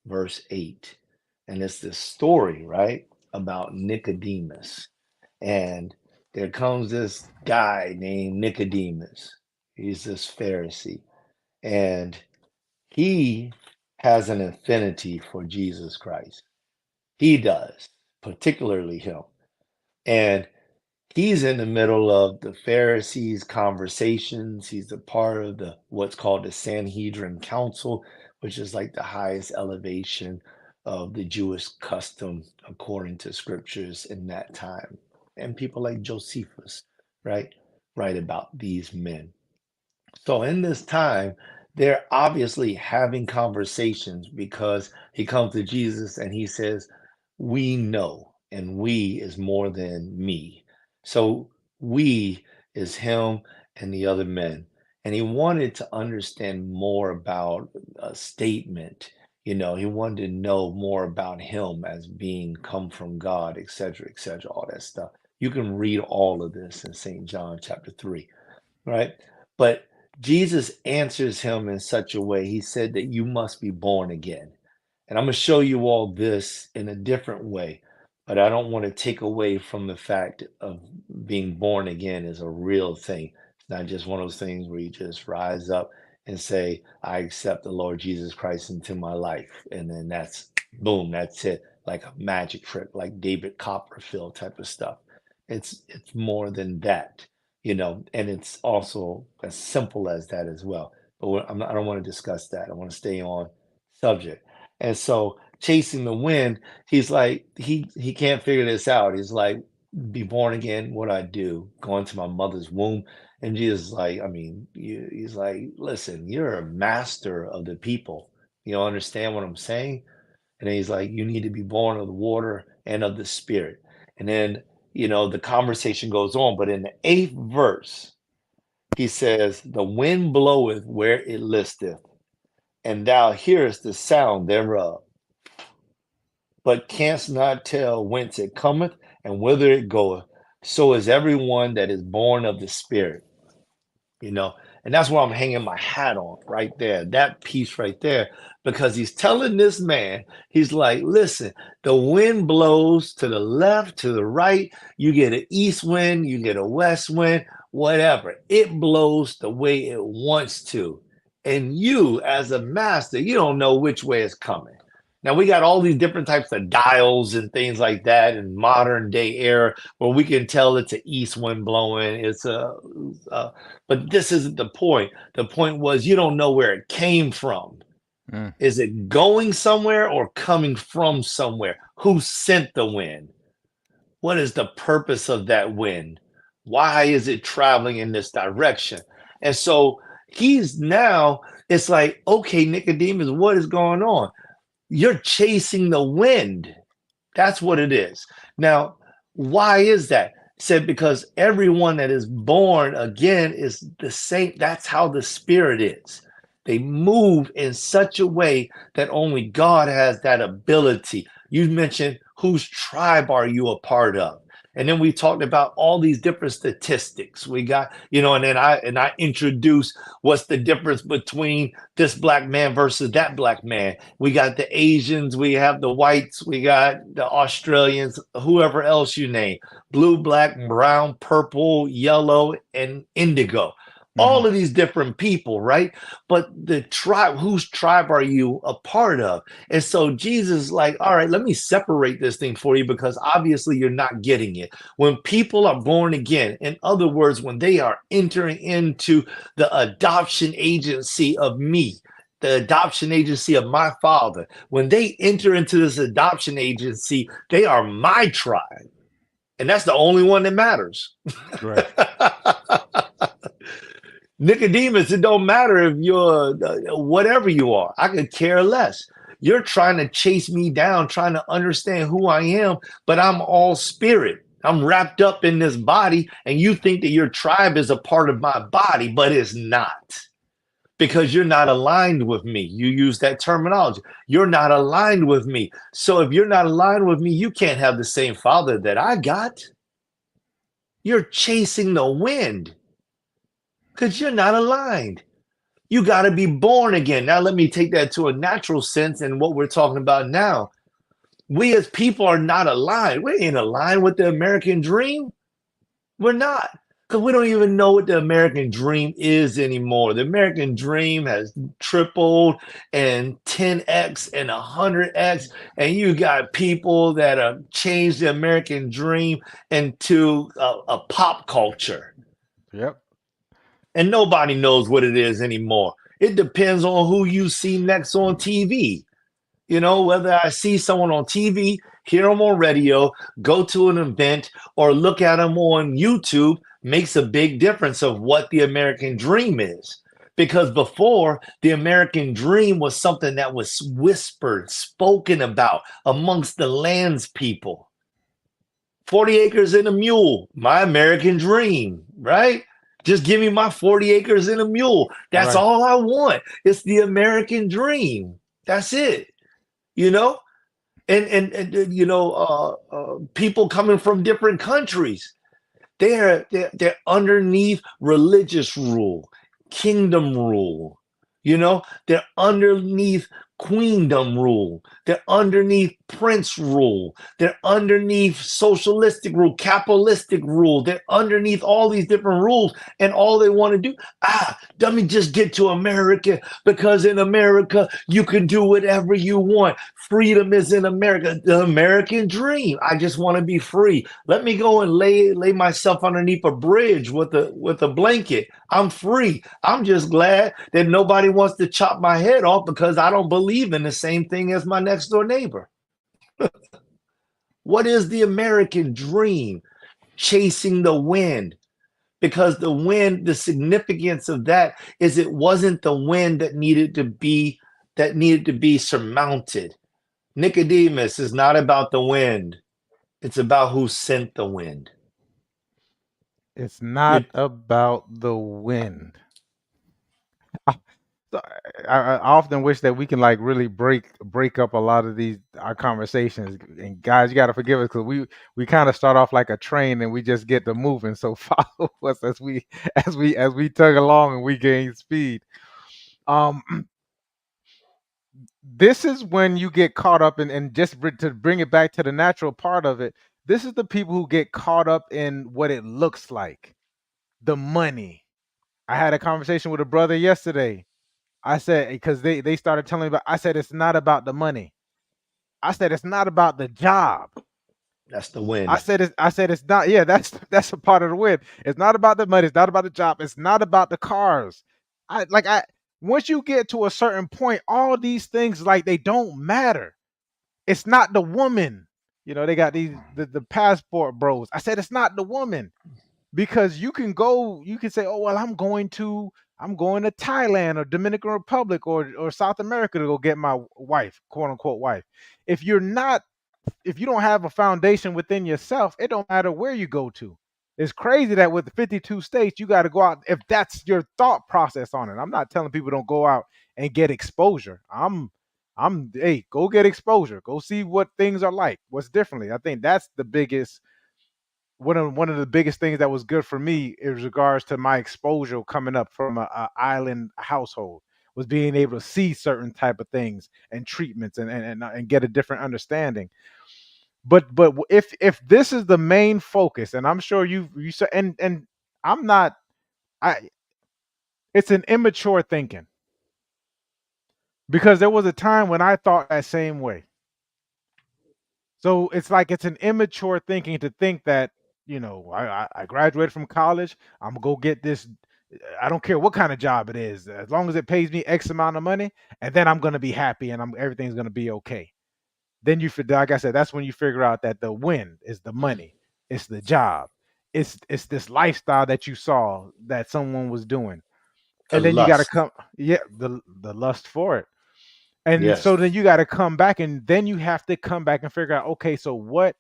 verse 8. And it's this story, right, about Nicodemus. And there comes this guy named Nicodemus. He's this Pharisee. And he has an affinity for Jesus Christ. He does, particularly him. And he's in the middle of the Pharisees' conversations. He's a part of what's called the Sanhedrin Council, which is like the highest elevation of the Jewish custom according to scriptures in that time. And people like Josephus, right, write about these men. So in this time, they're obviously having conversations because he comes to Jesus and he says, we know, and we is more than me. So we is him and the other men. And he wanted to understand more about a statement. He wanted to know more about him as being come from God, etc., all that stuff. You can read all of this in St. John chapter 3, right? But Jesus answers him in such a way. He said that you must be born again. And I'm going to show you all this in a different way, but I don't want to take away from the fact of being born again is a real thing. It's not just one of those things where you just rise up and say, I accept the Lord Jesus Christ into my life. And then that's boom, that's it. like a magic trick, like David Copperfield type of stuff. It's more than that, you know, and it's also as simple as that as well. But I don't want to discuss that. I want to stay on subject. And so chasing the wind, he's like, he can't figure this out. He's like, be born again, what I do, going to my mother's womb. And Jesus is like, I mean, he's like, listen, you're a master of the people. You don't understand what I'm saying? And then he's like, you need to be born of the water and of the spirit. And then, you know, the conversation goes on. But in the 8th verse, he says, the wind bloweth where it listeth, and thou hearest the sound thereof, but canst not tell whence it cometh and whither it goeth. So is everyone that is born of the spirit. You know, and that's what I'm hanging my hat on right there, that piece right there, because he's telling this man, he's like, listen, the wind blows to the left, to the right, you get an east wind, you get a west wind, whatever. It blows the way it wants to. And you, as a master, you don't know which way it's coming. Now, we got all these different types of dials and things like that in modern day era where we can tell it's an east wind blowing. But this isn't the point. The point was you don't know where it came from. Is it going somewhere or coming from somewhere? Who sent the wind? What is the purpose of that wind? Why is it traveling in this direction? And so it's like, okay, Nicodemus, what is going on? You're chasing the wind. That's what it is. Now, why is that? Said because everyone that is born again is the same. That's how the spirit is. They move in such a way that only God has that ability. You mentioned, whose tribe are you a part of? And then we talked about all these different statistics. We got, you know, and then I introduced what's the difference between this black man versus that black man. We got the Asians, we have the whites, we got the Australians, whoever else you name, blue, black, brown, purple, yellow, and indigo. All of these different people, right? But the tribe, whose tribe are you a part of? And so Jesus is like, all right, let me separate this thing for you because obviously you're not getting it. When people are born again, in other words, when they are entering into the adoption agency of me, the adoption agency of my father, when they enter into this adoption agency, they are my tribe. And that's the only one that matters. Right. Nicodemus, it don't matter if you're whatever you are. I could care less. You're trying to chase me down, trying to understand who I am, but I'm all spirit. I'm wrapped up in this body, and you think that your tribe is a part of my body, but it's not. Because you're not aligned with me. You use that terminology. You're not aligned with me. So if you're not aligned with me, you can't have the same father that I got. You're chasing the wind. Because you're not aligned. You got to be born again. Now, let me take that to a natural sense and what we're talking about now. We as people are not aligned. We ain't aligned with the American dream. We're not. Because we don't even know what the American dream is anymore. The American dream has tripled and 10x and 100x. And you got people that have changed the American dream into a pop culture. Yep. And nobody knows what it is anymore. It depends on who you see next on TV. You know, whether I see someone on TV, hear them on radio, go to an event, or look at them on YouTube makes a big difference of what the American dream is. Because before, the American dream was something that was whispered, spoken about amongst the landspeople. 40 acres and a mule, my American dream, right? Just give me my 40 acres and a mule. That's right. all I want. It's the American dream. That's it. You know? And you know, people coming from different countries, they're underneath religious rule, kingdom rule. You know, they're underneath queendom rule. They're underneath Prince rule. They're underneath socialistic rule, capitalistic rule. They're underneath all these different rules. And all they want to do, let me just get to America, because in America, you can do whatever you want. Freedom is in America, the American dream. I just want to be free. Let me go and lay myself underneath a bridge with a blanket. I'm free. I'm just glad that nobody wants to chop my head off because I don't believe in the same thing as my next door neighbor. What is the American dream? Chasing the wind. Because the wind, the significance of that is it wasn't the wind that needed to be surmounted. Nicodemus is not about the wind. It's about who sent the wind. It's not about the wind. So I often wish that we can like really break up a lot of our conversations. And guys, you got to forgive us because we kind of start off like a train and we just get to moving. So follow us as we tug along and we gain speed. This is when you get caught up in, and just to bring it back to the natural part of it. This is the people who get caught up in what it looks like, the money. I had a conversation with a brother yesterday. I said, because they started telling me about, I said, it's not about the money. I said, it's not about the job. That's the win. I said, it's not. Yeah, that's a part of the win. It's not about the money. It's not about the job. It's not about the cars. Once you get to a certain point, all these things, like, they don't matter. It's not the woman. You know, they got the passport bros. I said, it's not the woman. Because you can say, oh, well, I'm going to Thailand or Dominican Republic or South America to go get my wife, quote unquote wife. If you don't have a foundation within yourself, it don't matter where you go to. It's crazy that with the 52 states, you got to go out if that's your thought process on it. I'm not telling people don't go out and get exposure. Hey, go get exposure. Go see what things are like, what's differently. I think that's the biggest. One of the biggest things that was good for me in regards to my exposure coming up from a island household was being able to see certain type of things and treatments and get a different understanding. But if this is the main focus, and I'm sure you said, and I'm not, it's an immature thinking, because there was a time when I thought that same way. So it's like it's an immature thinking to think that, I graduated from college. I'm gonna go get this. I don't care what kind of job it is, as long as it pays me X amount of money, and then I'm gonna be happy and everything's gonna be okay. Then like I said, that's when you figure out that the win is the money, it's the job, it's this lifestyle that you saw that someone was doing, and then you got to come, the lust for it. And so then you got to come back, and then you have to come back and figure out, okay, so what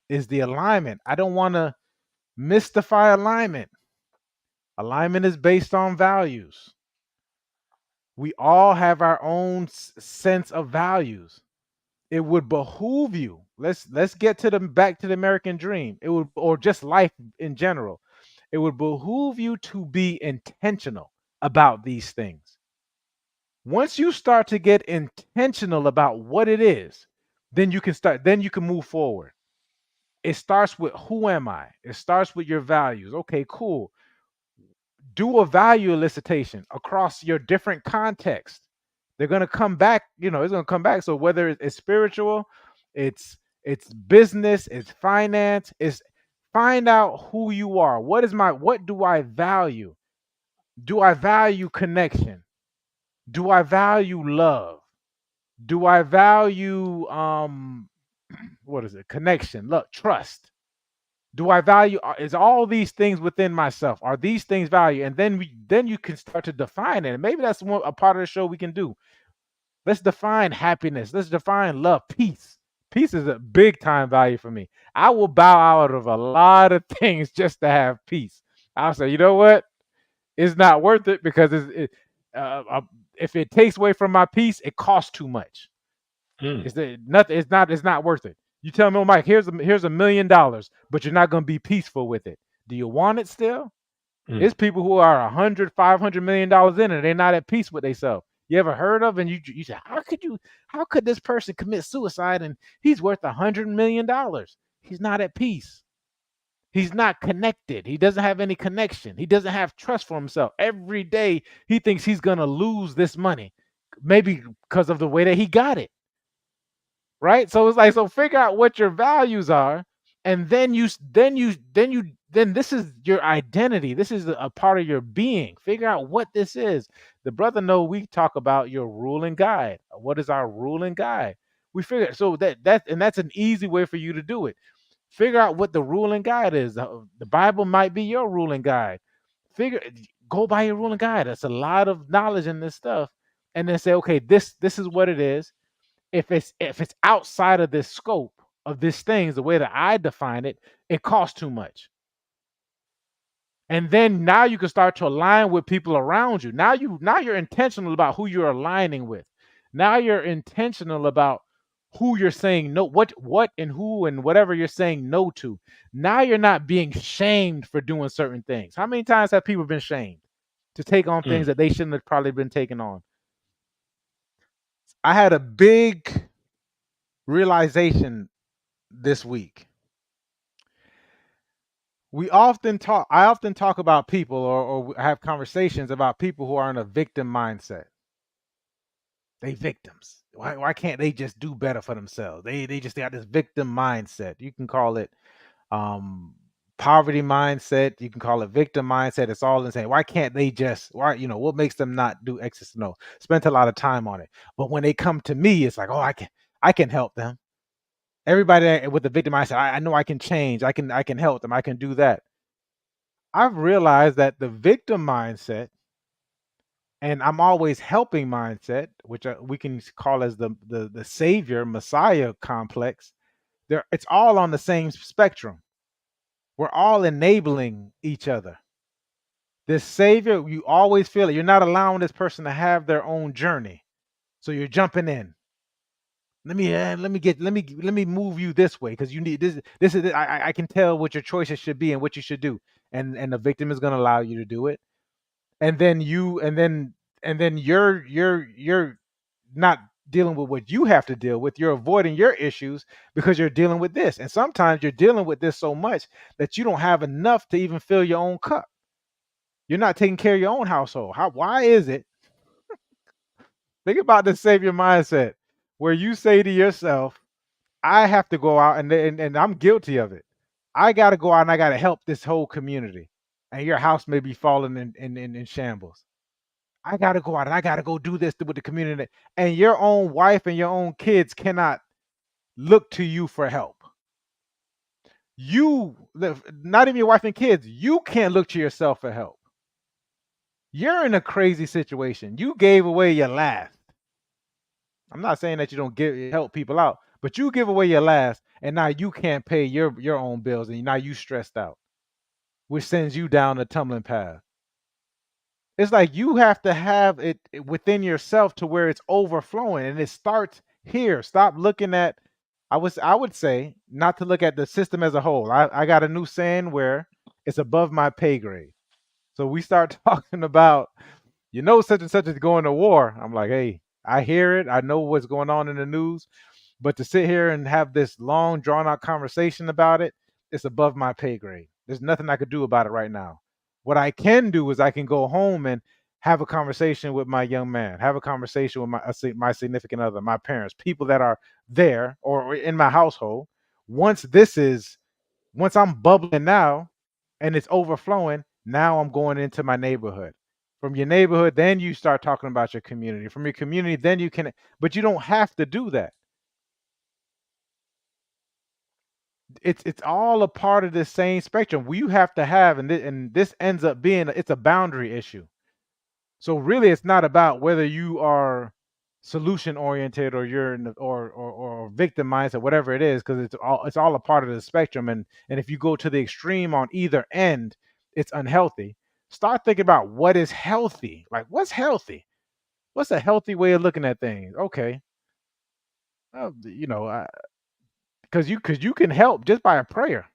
is the alignment? I don't want to mystify alignment. Alignment is based on values. We all have our own sense of values. It would behoove you. Let's get back to the American dream. It would, or just life in general. It would behoove you to be intentional about these things. Once you start to get intentional about what it is, then you can move forward. It starts with, who am I? It starts with your values. Okay, cool. Do a value elicitation across your different contexts. They're going to come back, it's going to come back. So whether it's spiritual, it's business, it's finance, find out who you are. What do I value? Do I value connection? Do I value love? Do I value connection, love, trust? Do I value, is all these things within myself? Are these things value? And then you can start to define it. And maybe that's a part of the show we can do. Let's define happiness. Let's define love, peace. Peace is a big time value for me. I will bow out of a lot of things just to have peace. I'll say, you know what? It's not worth it, because if it takes away from my peace, it costs too much. It's not worth it. You tell me, oh, Mike, here's $1 million, but you're not going to be peaceful with it. Do you want it still? There's people who are $100, $500 million in, and they're not at peace with themselves. you ever heard of, and you say, how could this person commit suicide and he's worth $100 million? He's not at peace. He's not connected. He doesn't have any connection. He doesn't have trust for himself. Every day he thinks he's gonna lose this money, maybe because of the way that he got it. Right? So it's like, so figure out what your values are, and then this is your identity. This is a part of your being. Figure out what this is. The brother know we talk about your rule and guide. What is our rule and guide? We figure, so that's an easy way for you to do it. Figure out what the rule and guide is. The Bible might be your rule and guide. Go by your rule and guide. That's a lot of knowledge in this stuff. And then say, okay, this is what it is. If it's outside of this scope of this things, the way that I define it, it costs too much. And then now you can start to align with people around you. Now you're intentional about who you're aligning with. Now you're intentional about who you're saying no, what and who and whatever you're saying no to. Now you're not being shamed for doing certain things. How many times have people been shamed to take on things that they shouldn't have probably been taking on? I had a big realization this week. I often talk about people or have conversations about people who are in a victim mindset. They victims. Why can't they just do better for themselves? They got this victim mindset. You can call it poverty mindset. You can call it victim mindset. It's all insane. Why can't they just, what makes them not do X? No, spent a lot of time on it. But when they come to me, it's like, oh, I can help them. Everybody with the victim mindset, I know I can change. I can help them. I can do that. I've realized that the victim mindset and I'm always helping mindset, which we can call as the savior messiah complex, it's all on the same spectrum. We're all enabling each other. This savior, you always feel it. You're not allowing this person to have their own journey, so you're jumping in. Let me move you this way because you need this. This is I can tell what your choices should be and what you should do, and the victim is going to allow you to do it, and then you're not dealing with what you have to deal with. You're avoiding your issues because you're dealing with this, and sometimes you're dealing with this so much that you don't have enough to even fill your own cup. You're not taking care of your own household. Why is it? Think about the savior mindset where you say to yourself, I have to go out and I'm guilty of it. I got to go out and I got to help this whole community. And your house may be falling in shambles. I got to go out and I got to go do this with the community. And your own wife and your own kids cannot look to you for help. Not even your wife and kids, you can't look to yourself for help. You're in a crazy situation. You gave away your last. I'm not saying that you don't help people out, but you give away your last, and now you can't pay your own bills, and now you stressed out, which sends you down a tumbling path. It's like you have to have it within yourself to where it's overflowing, and it starts here. Stop looking at. I would say not to look at the system as a whole. I got a new saying where it's above my pay grade. So we start talking about, such and such is going to war. I'm like, hey, I hear it. I know what's going on in the news. But to sit here and have this long, drawn-out conversation about it, it's above my pay grade. There's nothing I could do about it right now. What I can do is I can go home and have a conversation with my young man, have a conversation with my significant other, my parents, people that are there or in my household. Once I'm bubbling now and it's overflowing, now I'm going into my neighborhood. From your neighborhood, then you start talking about your community. From your community, then you can, but you don't have to do that. It's all a part of the same spectrum. You have to have, and this ends up being, it's a boundary issue. So really, it's not about whether you are solution oriented or you're in or victim mindset, whatever it is, because it's all a part of the spectrum. And if you go to the extreme on either end, it's unhealthy. Start thinking about what is healthy. Like, what's healthy? What's a healthy way of looking at things? Okay, because you can help just by a prayer.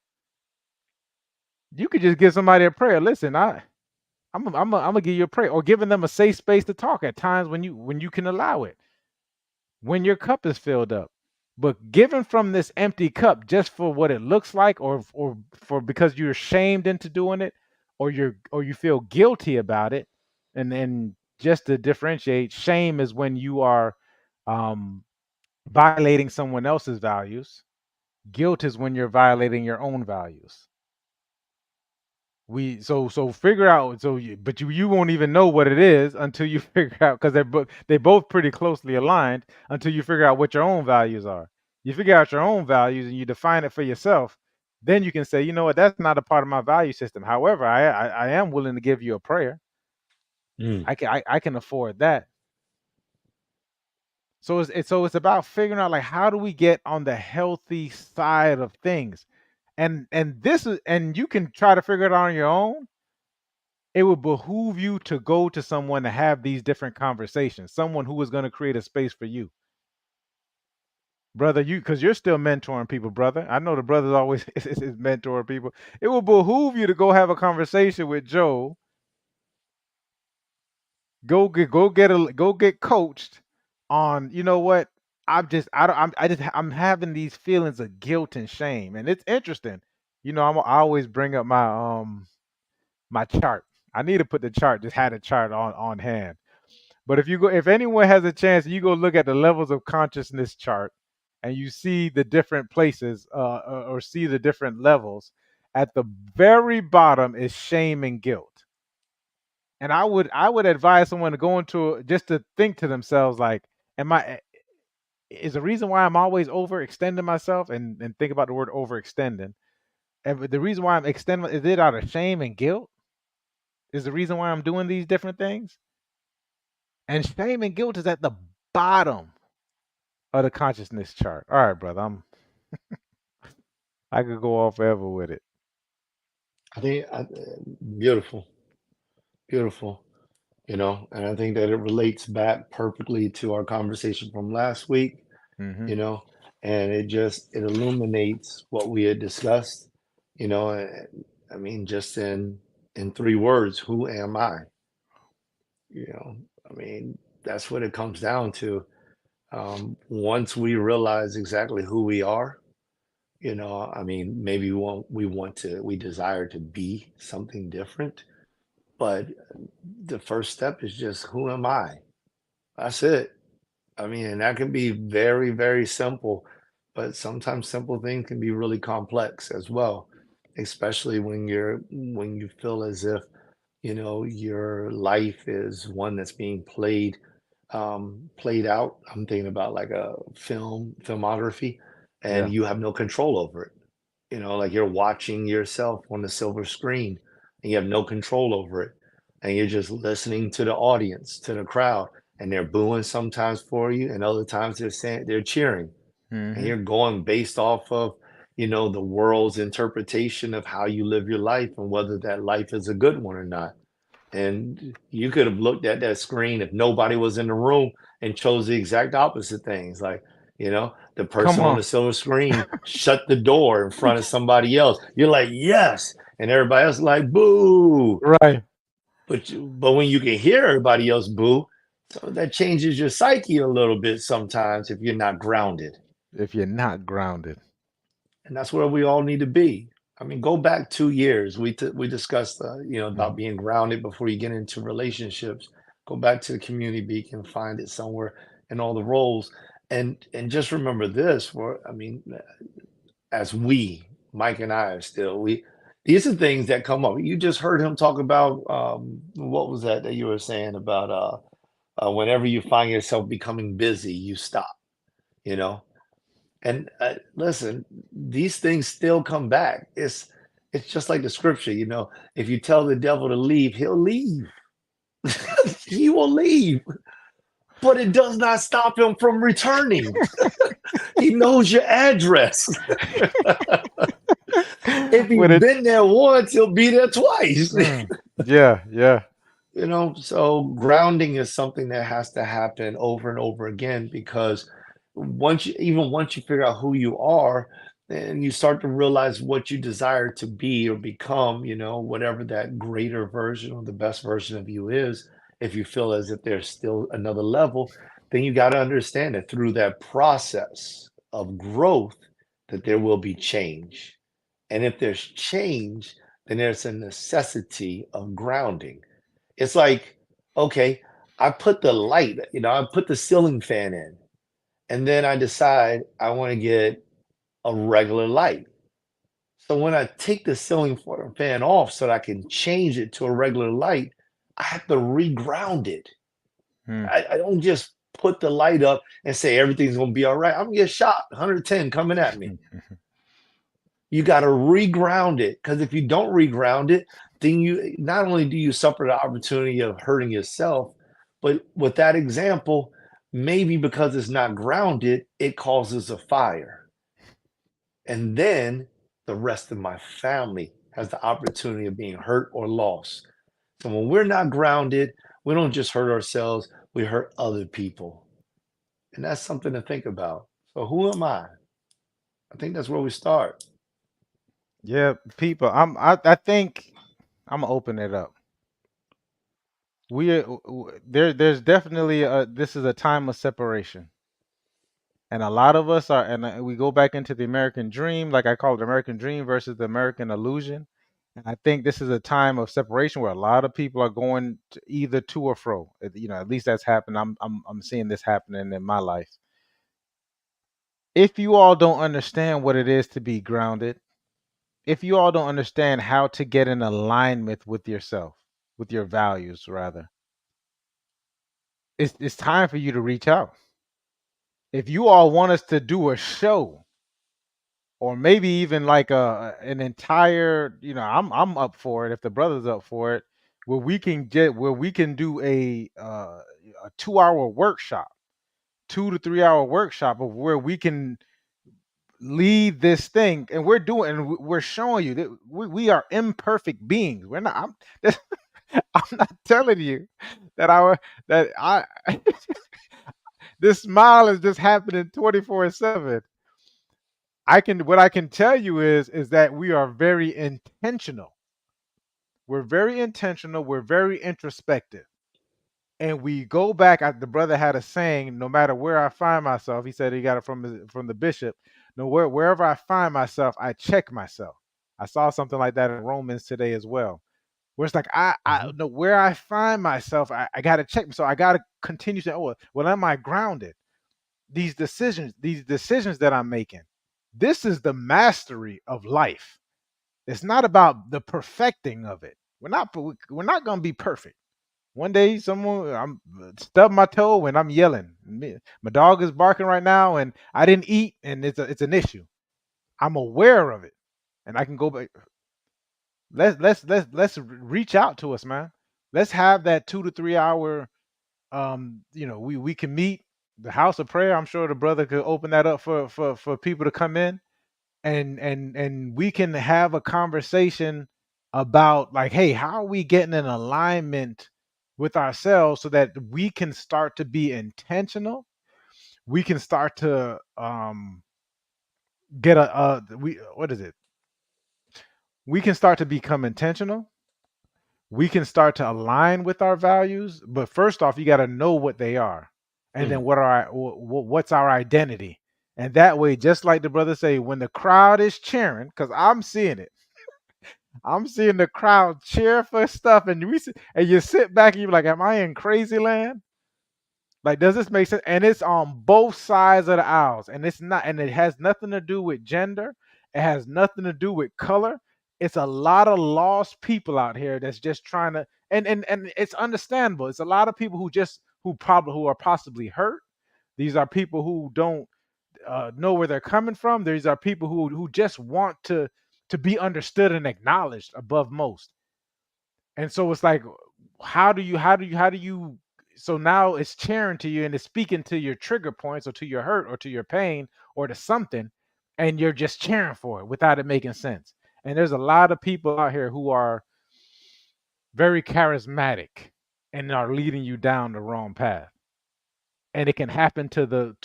You could just give somebody a prayer. Listen, I'm gonna give you a prayer, or giving them a safe space to talk at times when you can allow it, when your cup is filled up. But giving from this empty cup just for what it looks like, or for because you're shamed into doing it, or you feel guilty about it, and then just to differentiate, shame is when you are um, violating someone else's values. Guilt is when you're violating your own values. So figure out, but you won't even know what it is until you figure out, because they both pretty closely aligned, until you figure out what your own values are. You figure out your own values and you define it for yourself, then you can say, you know what, that's not a part of my value system. However, I am willing to give you a prayer. Mm. I can afford that. So it's about figuring out, like, how do we get on the healthy side of things, and you can try to figure it out on your own. It would behoove you to go to someone to have these different conversations, someone who is going to create a space for you, brother. Because you're still mentoring people, brother. I know the brother's always is mentoring people. It will behoove you to go have a conversation with Joe. Go get coached on. You know what? I'm having these feelings of guilt and shame, and it's interesting. I always bring up my chart. I need to put the chart. Just had a chart on hand. But if anyone has a chance, you go look at the levels of consciousness chart, and you see the different places, or see the different levels. At the very bottom is shame and guilt. And I would advise someone to go into, just to think to themselves, like, am I is the reason why I'm always overextending myself, and think about the word overextending. And the reason why I'm extending, is it out of shame and guilt? Is the reason why I'm doing these different things? And shame and guilt is at the bottom of the consciousness chart. All right, brother. I could go on forever with it. I think beautiful, beautiful. And I think that it relates back perfectly to our conversation from last week. Hmm. you know, and it illuminates what we had discussed. I mean, just in 3 words, who am I? You know, I mean, that's what it comes down to. Once we realize exactly who we are, I mean, maybe we desire to be something different, but the first step is just, who am I? That's it. I mean, and that can be very, very simple, but sometimes simple things can be really complex as well, especially when you feel as if, your life is one that's being played out. I'm thinking about like a filmography, and Yeah. you have no control over it. Like you're watching yourself on the silver screen, and you have no control over it. And you're just listening to the audience, to the crowd, and they're booing sometimes for you, and other times they're cheering. And Hmm. you're going based off of, the world's interpretation of how you live your life and whether that life is a good one or not. And you could have looked at that screen if nobody was in the room and chose the exact opposite things. Like, the Come person on on. the silver screen shut the door in front of somebody else. You're like, yes. And everybody else is like, boo. Right. But when you can hear everybody else boo, so that changes your psyche a little bit sometimes if you're not grounded. If you're not grounded. And that's where we all need to be. I mean, go back 2 years. We discussed, about Mhm. being grounded before you get into relationships. Go back to the community beacon, find it somewhere in all the roles, and just remember this. I mean, as Mike and I are still, these are things that come up. You just heard him talk about, what was that you were saying about, whenever you find yourself becoming busy, you stop. You know, and listen, these things still come back. It's just like the scripture, if you tell the devil to leave, he'll leave. He will leave, but it does not stop him from returning. He knows your address. If he's With it. been there once, he'll be there twice. Mm. Yeah, yeah. So grounding is something that has to happen over and over again, because once you figure out who you are, and you start to realize what you desire to be or become, whatever that greater version or the best version of you is. If you feel as if there's still another level, then you got to understand that through that process of growth, that there will be change. And if there's change, then there's a necessity of grounding. It's like, okay, I put the light, I put the ceiling fan in, and then I decide I want to get a regular light. So when I take the ceiling fan off so that I can change it to a regular light, I have to reground it. Hmm. I don't just put the light up and say everything's going to be all right. I'm going to get shot, 110 coming at me. You got to reground it, because if you don't reground it, then you not only do you suffer the opportunity of hurting yourself, but with that example, maybe because it's not grounded, it causes a fire. And then the rest of my family has the opportunity of being hurt or lost. So when we're not grounded, we don't just hurt ourselves, we hurt other people. And that's something to think about. So who am I? I think that's where we start. Yeah, people. I think I'm gonna open it up. There's definitely this is a time of separation, and a lot of us are, and we go back into the American dream, like I call it, the American dream versus the American illusion. And I think this is a time of separation where a lot of people are going to either to or fro. At least that's happened. I'm seeing this happening in my life. If you all don't understand what it is to be grounded, if you all don't understand how to get in alignment with yourself, with your values rather, it's time for you to reach out. If you all want us to do a show, or maybe even like an entire, I'm up for it if the brother's up for it, where we can do a 2 hour workshop, 2 to 3 hour workshop of where we can lead this thing, and we're showing you that we are imperfect beings. We're not. I'm not telling you that I this smile is just happening 24/7. What I can tell you is that we are very intentional. We're very intentional, we're very introspective. And we go back. The brother had a saying, no matter where I find myself, he said he got it from the bishop. No, wherever I find myself, I check myself. I saw something like that in Romans today as well. Where it's like I Mhm. know where I find myself, I gotta check. So I gotta continue to, well, am I grounded? These decisions that I'm making. This is the mastery of life. It's not about the perfecting of it. We're not gonna be perfect. One day, I'm stub my toe and I'm yelling. My dog is barking right now, and I didn't eat, and it's an issue. I'm aware of it, and I can go back. Let's reach out to us, man. Let's have that 2 to 3 hour. We can meet the house of prayer. I'm sure the brother could open that up for people to come in, and we can have a conversation about, like, hey, how are we getting in alignment with ourselves so that we can start to be intentional. We can start to get a we what is it we can start to become intentional. We can start to align with our values, but first off, you got to know what they are, and then Mm. what's our identity. And that way, just like the brother say, when the crowd is cheering, because I'm seeing the crowd cheer for stuff, and and you sit back and you're like, "Am I in crazy land? Like, does this make sense?" And it's on both sides of the aisles, and it has nothing to do with gender. It has nothing to do with color. It's a lot of lost people out here that's just trying to, and it's understandable. It's a lot of people who are possibly hurt. These are people who don't know where they're coming from. These are people who just want to be understood and acknowledged above most. And so it's like, how do you so now it's cheering to you and it's speaking to your trigger points or to your hurt or to your pain or to something, and you're just cheering for it without it making sense. And there's a lot of people out here who are very charismatic and are leading you down the wrong path. And it can happen to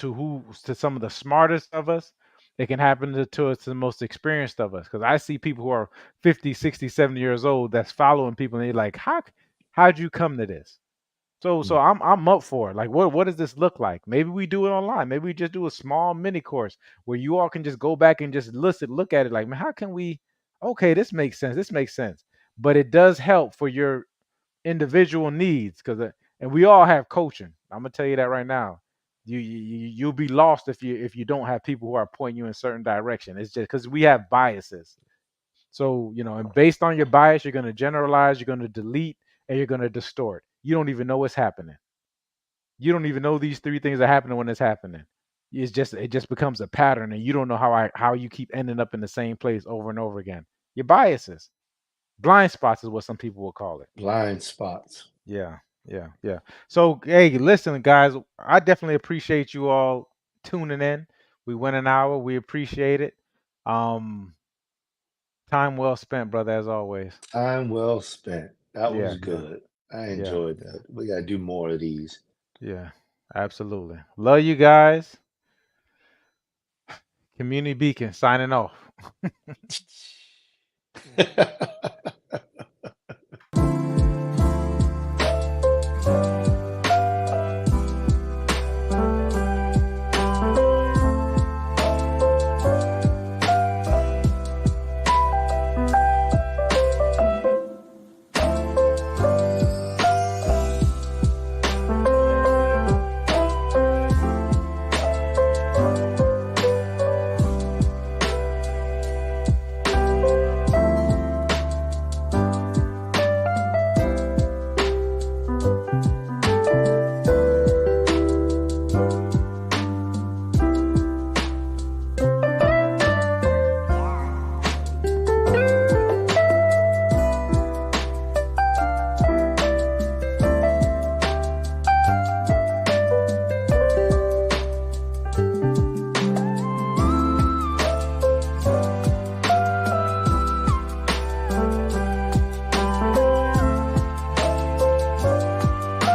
some of the smartest of us. It can happen to us, to the most experienced of us. Because I see people who are 50, 60, 70 years old that's following people, and they're like, how'd you come to this? So I'm up for it. Like, what does this look like? Maybe we do it online. Maybe we just do a small mini course where you all can just go back and just look at it. Like, man, how can we? Okay, this makes sense. This makes sense. But it does help for your individual needs, because and we all have coaching. I'm gonna tell you that right now. You'll be lost if you don't have people who are pointing you in a certain direction. It's just because we have biases. So, and based on your bias, you're going to generalize, you're going to delete, and you're going to distort. You don't even know what's happening. You don't even know these three things are happening when it's happening. It just becomes a pattern, and you don't know how you keep ending up in the same place over and over again. Your biases, blind spots is what some people will call it. Blind spots. Yeah, yeah. So, hey, listen, guys, I definitely appreciate you all tuning in. We went an hour. We appreciate it. Um, Time well spent, brother, as always. Time well spent. That Yeah, was good. I yeah, enjoyed that. We got to do more of these. yeah. Absolutely. Love you guys. Community Beacon signing off.